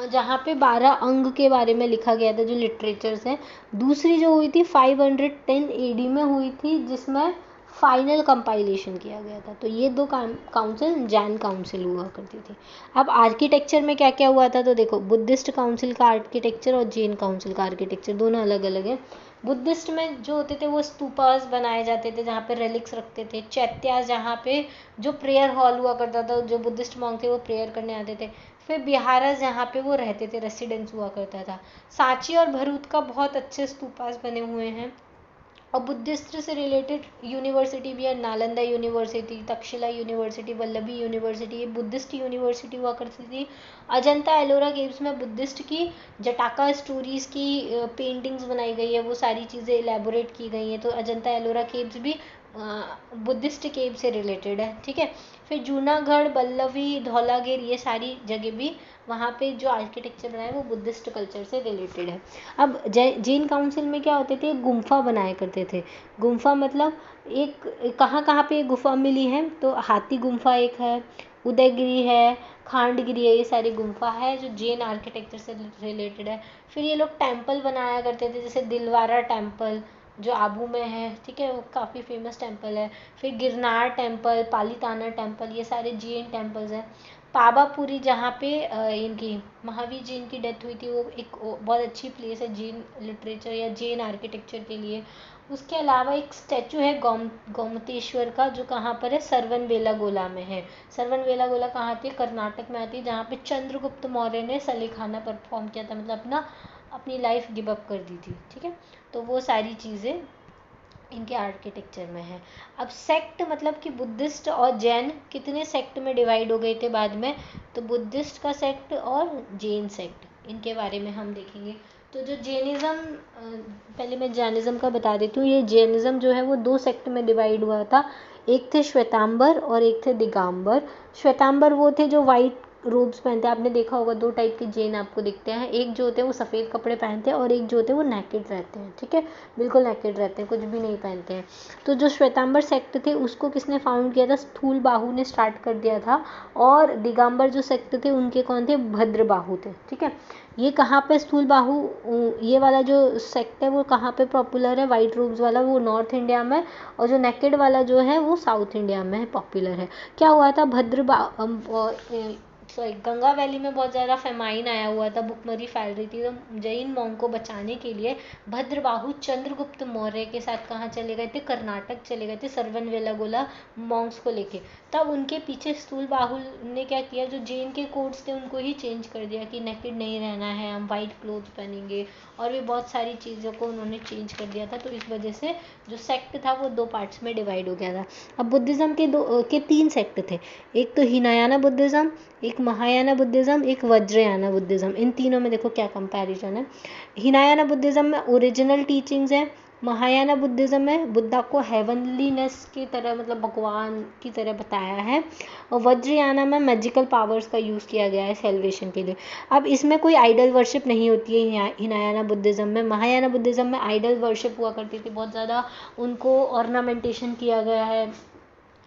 जहाँ पे 12 अंग के बारे में लिखा गया था, जो लिटरेचर्स हैं। दूसरी जो हुई थी 510 AD में हुई थी, जिसमें फाइनल कंपाइलेशन किया गया था। तो ये 2 काउंसिल जैन काउंसिल हुआ करती थी। अब आर्किटेक्चर में क्या क्या हुआ था, तो देखो बुद्धिस्ट काउंसिल का आर्किटेक्चर और जैन काउंसिल का आर्किटेक्चर दोनों अलग अलग है। बुद्धिस्ट में जो होते थे वो स्तूपास बनाए जाते थे, जहाँ पे रेलिक्स रखते थे। चैत्यास, जहाँ पे जो प्रेयर हॉल हुआ करता था, जो बुद्धिस्ट मॉन्क थे वो प्रेयर करने आते थे। फिर बिहारस, जहाँ पे वो रहते थे, रेसिडेंस हुआ करता था। सांची और भरूच का बहुत अच्छे स्तूपास बने हुए हैं। और बुद्धिस्ट से रिलेटेड यूनिवर्सिटी भी है, Nalanda university, Takshashila university, Vallabhi university, ये बुद्धिस्ट यूनिवर्सिटी हुआ करती थी। अजंता एलोरा केव्स में बुद्धिस्ट की जटाका स्टोरीज़ की पेंटिंग्स बनाई गई है, वो सारी चीज़ें एलेबोरेट की गई हैं। तो अजंता एलोरा केव्स भी बुद्धिस्ट केव से रिलेटेड है, ठीक है। फिर जूनागढ़, बल्लभी, धौलागिर, ये सारी जगह भी वहाँ पे जो आर्किटेक्चर बनाया है वो बुद्धिस्ट कल्चर से रिलेटेड है। अब जैन काउंसिल में क्या होते थे, गुम्फा बनाया करते थे। गुम्फा मतलब एक कहाँ कहाँ पे गुफा मिली है, तो हाथी गुम्फा एक है, उदयगिरी है, खांडगिरी है, ये सारी गुम्फा है जो जैन आर्किटेक्चर से रिलेटेड है। फिर ये लोग टेम्पल बनाया करते थे, जैसे दिलवारा टेम्पल जो आबू में है, ठीक है, वो काफ़ी फेमस टेम्पल है। फिर गिरनार टेम्पल, पालीताना टेम्पल, ये सारे जैन टेम्पल्स हैं। पावापुरी, जहाँ पे इनकी महावीर जी की डेथ हुई थी, वो एक बहुत अच्छी प्लेस है जैन लिटरेचर या जैन आर्किटेक्चर के लिए। उसके अलावा एक स्टैचू है गोमतेश्वर का, जो कहाँ पर है, सरवनबेलागोला में है। सरवनबेलागोला कहाँ आती है, कर्नाटक में आती है, जहाँ पे चंद्रगुप्त मौर्य ने सलीखाना परफॉर्म किया था, मतलब अपनी लाइफ गिव अप कर दी थी, ठीक है। तो वो सारी चीज़ें इनके आर्किटेक्चर में है। अब सेक्ट मतलब कि बुद्धिस्ट और जैन कितने सेक्ट में डिवाइड हो गए थे बाद में, तो बुद्धिस्ट का सेक्ट और जैन सेक्ट, इनके बारे में हम देखेंगे। तो जो जैनिज़्म, पहले मैं जैनिज़्म का बता देती हूँ। ये जैनिज़्म जो है वो 2 सेक्ट में डिवाइड हुआ था। एक थे श्वेतांबर और एक थे दिगंबर। श्वेतांबर वो थे जो वाइट रोब्स पहनते हैं, आपने देखा होगा 2 टाइप के जैन आपको दिखते हैं। एक जो होते हैं वो सफ़ेद कपड़े पहनते हैं और एक जो होते हैं वो नेकेड रहते हैं, ठीक है, बिल्कुल नेकेड रहते हैं, कुछ भी नहीं पहनते हैं। तो जो श्वेतांबर सेक्ट थे उसको किसने फाउंड किया था, स्थूल बाहु ने स्टार्ट कर दिया था। और दिगंबर जो सेक्ट थे उनके कौन थे, भद्रबाहु थे, ठीक है। ये कहाँ पे स्थूल बाहु, ये वाला जो सेक्ट है वो कहाँ पे पॉपुलर है, वाइट रोब्स वाला, वो नॉर्थ इंडिया में। और जो नेकेड वाला जो है वो साउथ इंडिया में पॉपुलर है। क्या हुआ था, गंगा वैली में बहुत ज़्यादा फेमाइन आया हुआ था, भुखमरी फैल रही थी। तो जैन मॉन्क को बचाने के लिए भद्रबाहु चंद्रगुप्त मौर्य के साथ कहाँ चले गए थे, कर्नाटक चले गए थे, सरवनबेलागोला मॉन्क्स को लेके। तब उनके पीछे स्थूल बाहु ने क्या किया, जो जैन के कोड्स थे उनको ही चेंज कर दिया कि नेकेड नहीं रहना है, हम वाइट क्लोथ पहनेंगे, और भी बहुत सारी चीज़ों को उन्होंने चेंज कर दिया था। तो इस वजह से जो सेक्ट था वो 2 पार्ट्स में डिवाइड हो गया था। अब बुद्धिज़्म के 3 सेक्ट थे। एक तो हिनायाना बुद्धिज़्म, एक महायाना बुद्धिज़्म, एक वज्रयाना बुद्धिज़्म। इन तीनों में देखो क्या कंपैरिजन है। हिनायाना बुद्धिज़्म में ओरिजिनल टीचिंग्स हैं। महायाना बुद्धिज़्म में बुद्धा को हेवनलीनेस की तरह, मतलब भगवान की तरह बताया है। और वज्रयाना में मैजिकल पावर्स का यूज़ किया गया है सेल्वेशन के लिए। अब इसमें कोई आइडल वर्शिप नहीं होती है हिनायाना बुद्धिज़्म में। महायाना बुद्धिज़्म में आइडल वर्शिप हुआ करती थी बहुत ज़्यादा, उनको ऑर्नामेंटेशन किया गया है,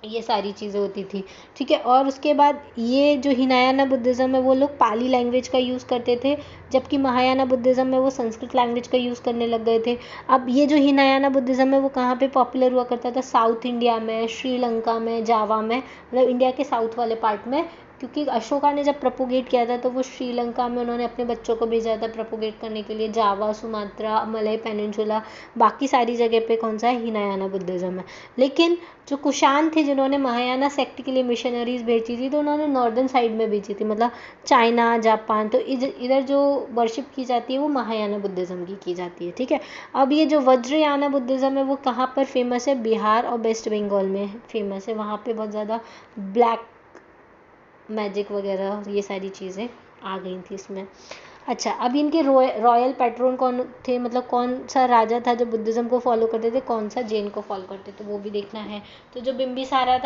ये सारी चीज़ें होती थी, ठीक है। और उसके बाद ये जो हिनायाना बुद्धिज़्म है वो लोग पाली लैंग्वेज का यूज़ करते थे, जबकि महायाना बुद्धिज़्म में वो संस्कृत लैंग्वेज का यूज़ करने लग गए थे। अब ये जो हिनायाना बुद्धिज़्म है वो कहाँ पे पॉपुलर हुआ करता था? साउथ इंडिया में, श्रीलंका में, जावा में, मतलब इंडिया के साउथ वाले पार्ट में, क्योंकि अशोका ने जब प्रोपोगेट किया था तो वो श्रीलंका में उन्होंने अपने बच्चों को भेजा था प्रोपोगेट करने के लिए। जावा, सुमात्रा, मलय पेनिनसुला, बाकी सारी जगह पे कौन सा है? हिनायाना बुद्धिज़्म है। लेकिन जो कुषाण थे जिन्होंने महायाना सेक्ट के लिए मिशनरीज भेजी थी तो उन्होंने नॉर्दर्न साइड में भेजी थी, मतलब चाइना, जापान। तो इधर जो वर्शिप की जाती है वो महायाना बुद्धिज़्म की जाती है, ठीक है। अब ये जो वज्रयाना बुद्धिज़्म है वो कहाँ पर फेमस है? बिहार और वेस्ट बंगाल में फेमस है। वहाँ पे बहुत ज़्यादा ब्लैक मैजिक वगैरह ये सारी चीज़ें आ गई थी इसमें। अच्छा, अब इनके रॉयल पैट्रोन कौन थे, मतलब कौन सा राजा था जो बुद्धिज़्म को फॉलो करते थे, कौन सा जैन को फॉलो करते थे, वो भी देखना है। तो जो बिम्बिसारा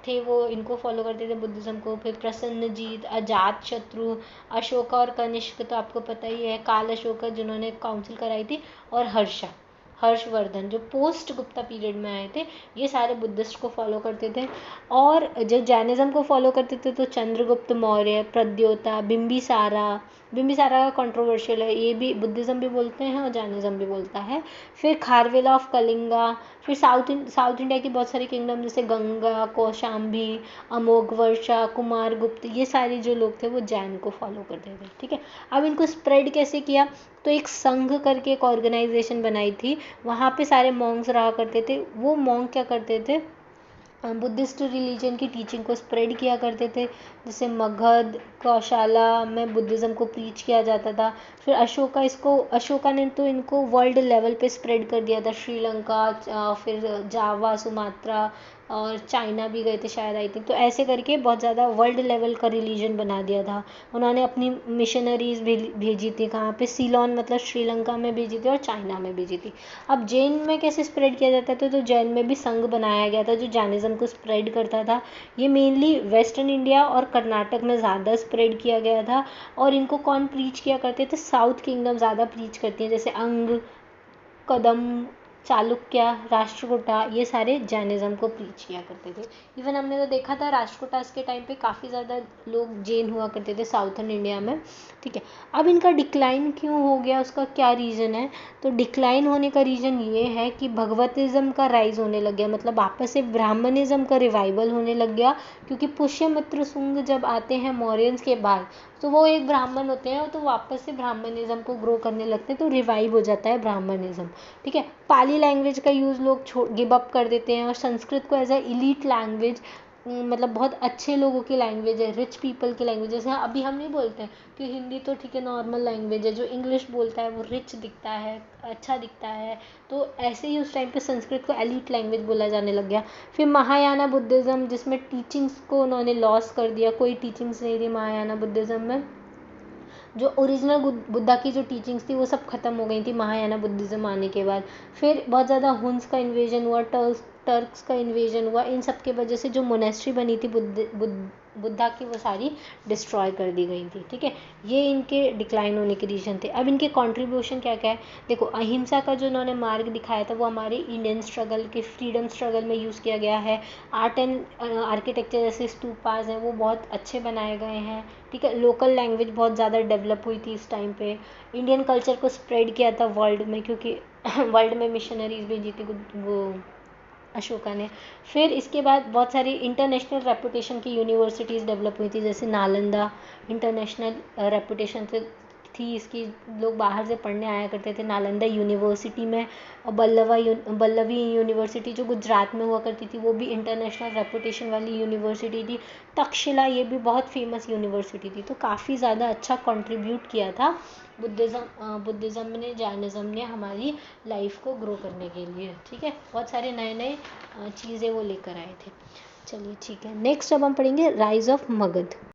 थे वो इनको फॉलो करते थे बुद्धिज़्म को। फिर प्रसन्नजीत, अजात शत्रु, अशोका और कनिष्क तो आपको पता ही है, काल अशोका जिन्होंने काउंसिल कराई थी, और हर्षवर्धन जो पोस्ट गुप्ता पीरियड में आए थे, ये सारे बुद्धिस्ट को फॉलो करते थे। और जो जैनिज्म को फॉलो करते थे तो चंद्रगुप्त मौर्य, प्रद्योता, बिम्बिसारा का कंट्रोवर्शियल है, ये भी बुद्धिज़्म भी बोलते हैं और जैनिज्म भी बोलता है। फिर खारवेला ऑफ कलिंगा। फिर साउथ इंडिया की बहुत सारी किंगडम जैसे गंगा, कौशाम्बी, अमोघवर्षा, कुमारगुप्त, ये सारे जो लोग थे वो जैन को फॉलो करते थे, ठीक है। अब इनको स्प्रेड कैसे किया? तो एक संघ करके एक ऑर्गेनाइजेशन बनाई थी, वहाँ पे सारे मॉन्क्स रहा करते थे। वो मॉन्क क्या करते थे? बुद्धिस्ट रिलीजन की टीचिंग को स्प्रेड किया करते थे। जैसे मगध, कौशाला में बुद्धिज़्म को प्रीच किया जाता था। फिर अशोका ने तो इनको वर्ल्ड लेवल पे स्प्रेड कर दिया था। श्रीलंका, फिर जावा, सुमात्रा और चाइना भी गए थे शायद, आई थिंक। तो ऐसे करके बहुत ज़्यादा वर्ल्ड लेवल का रिलीजन बना दिया था। उन्होंने अपनी मिशनरीज भेजी थी कहाँ पे? सीलोन, मतलब श्रीलंका में भेजी थी और चाइना में भेजी थी। अब जैन में कैसे स्प्रेड किया जाता था? तो जैन में भी संघ बनाया गया था जो जैनिज्म को स्प्रेड करता था। ये मेनली वेस्टर्न इंडिया और कर्नाटक में ज़्यादा स्प्रेड किया गया था। और इनको कौन प्रीच किया करते थे? साउथ किंगडम ज़्यादा प्रीच करती हैं, जैसे अंग, कदम, चालुक्य, राष्ट्रकूटा, ये सारे जैनिज्म को प्रीच किया करते थे। इवन हमने तो देखा था राष्ट्रकूटास के टाइम पे काफ़ी ज़्यादा लोग जैन हुआ करते थे साउथर्न इंडिया में, ठीक है। अब इनका डिक्लाइन क्यों हो गया, उसका क्या रीज़न है? तो डिक्लाइन होने का रीज़न ये है कि भगवतिज्म का राइज होने लग गया, मतलब वापस से ब्राह्मणिज्म का रिवाइवल होने लग गया। क्योंकि पुष्यमित्र शुंग जब आते हैं मौर्यंस के बाद, तो वो एक ब्राह्मण होते हैं, तो वापस से ब्राह्मणिज्म को ग्रो करने लगते हैं, तो रिवाइव हो जाता है ब्राह्मणिज्म, ठीक है। पाली लैंग्वेज का यूज़ लोग गिव अप कर देते हैं और संस्कृत को एज अ इलीट लैंग्वेज, मतलब बहुत अच्छे लोगों की लैंग्वेज है, रिच पीपल की लैंग्वेज। जैसे अभी हम नहीं बोलते हैं कि हिंदी तो ठीक है नॉर्मल लैंग्वेज है, जो इंग्लिश बोलता है वो रिच दिखता है, अच्छा दिखता है। तो ऐसे ही उस टाइम पे संस्कृत को एलीट लैंग्वेज बोला जाने लग गया। फिर महायाना बुद्धिज़्म, जिसमें टीचिंग्स को उन्होंने लॉस कर दिया, कोई टीचिंग्स नहीं थी महायाना बुद्धिज़्म में। जो ओरिजिनल बुद्धा की जो टीचिंग्स थी वो सब खत्म हो गई थी महायाना बुद्धिज़्म आने के बाद। फिर बहुत ज़्यादा हुन्स का इन्वेजन हुआ, टर्क्स का इन्वेजन हुआ। इन सब के वजह से जो मोनेस्ट्री बनी थी बुद्धा की, वो सारी डिस्ट्रॉय कर दी गई थी, ठीक है। ये इनके डिक्लाइन होने के रीजन थे। अब इनके कंट्रीब्यूशन क्या क्या है? देखो, अहिंसा का जो उन्होंने मार्ग दिखाया था वो हमारे इंडियन स्ट्रगल के, फ्रीडम स्ट्रगल में यूज़ किया गया है। आर्ट एंड आर्किटेक्चर जैसे स्तूपास हैं वो बहुत अच्छे बनाए गए हैं, ठीक है। लोकल लैंग्वेज बहुत ज़्यादा डेवलप हुई थी इस टाइम पे। इंडियन कल्चर को स्प्रेड किया था वर्ल्ड में, क्योंकि वर्ल्ड में मिशनरीज भेजी थी वो अशोका ने। फिर इसके बाद बहुत सारी इंटरनेशनल रेपुटेशन की यूनिवर्सिटीज़ डेवलप हुई थी, जैसे नालंदा इंटरनेशनल रेपुटेशन से थी इसकी, लोग बाहर से पढ़ने आया करते थे नालंदा यूनिवर्सिटी में। और बल्लवी यूनिवर्सिटी जो गुजरात में हुआ करती थी वो भी इंटरनेशनल रेपुटेशन वाली यूनिवर्सिटी थी। तक्षशिला, ये भी बहुत फेमस यूनिवर्सिटी थी। तो काफ़ी ज़्यादा अच्छा कंट्रीब्यूट किया था बुद्धिज़्म ने, जैनिज़्म ने हमारी लाइफ को ग्रो करने के लिए, ठीक है। बहुत सारे नए नए चीज़ें वो लेकर आए थे। चलिए ठीक है, नेक्स्ट अब हम पढ़ेंगे राइज ऑफ मगध।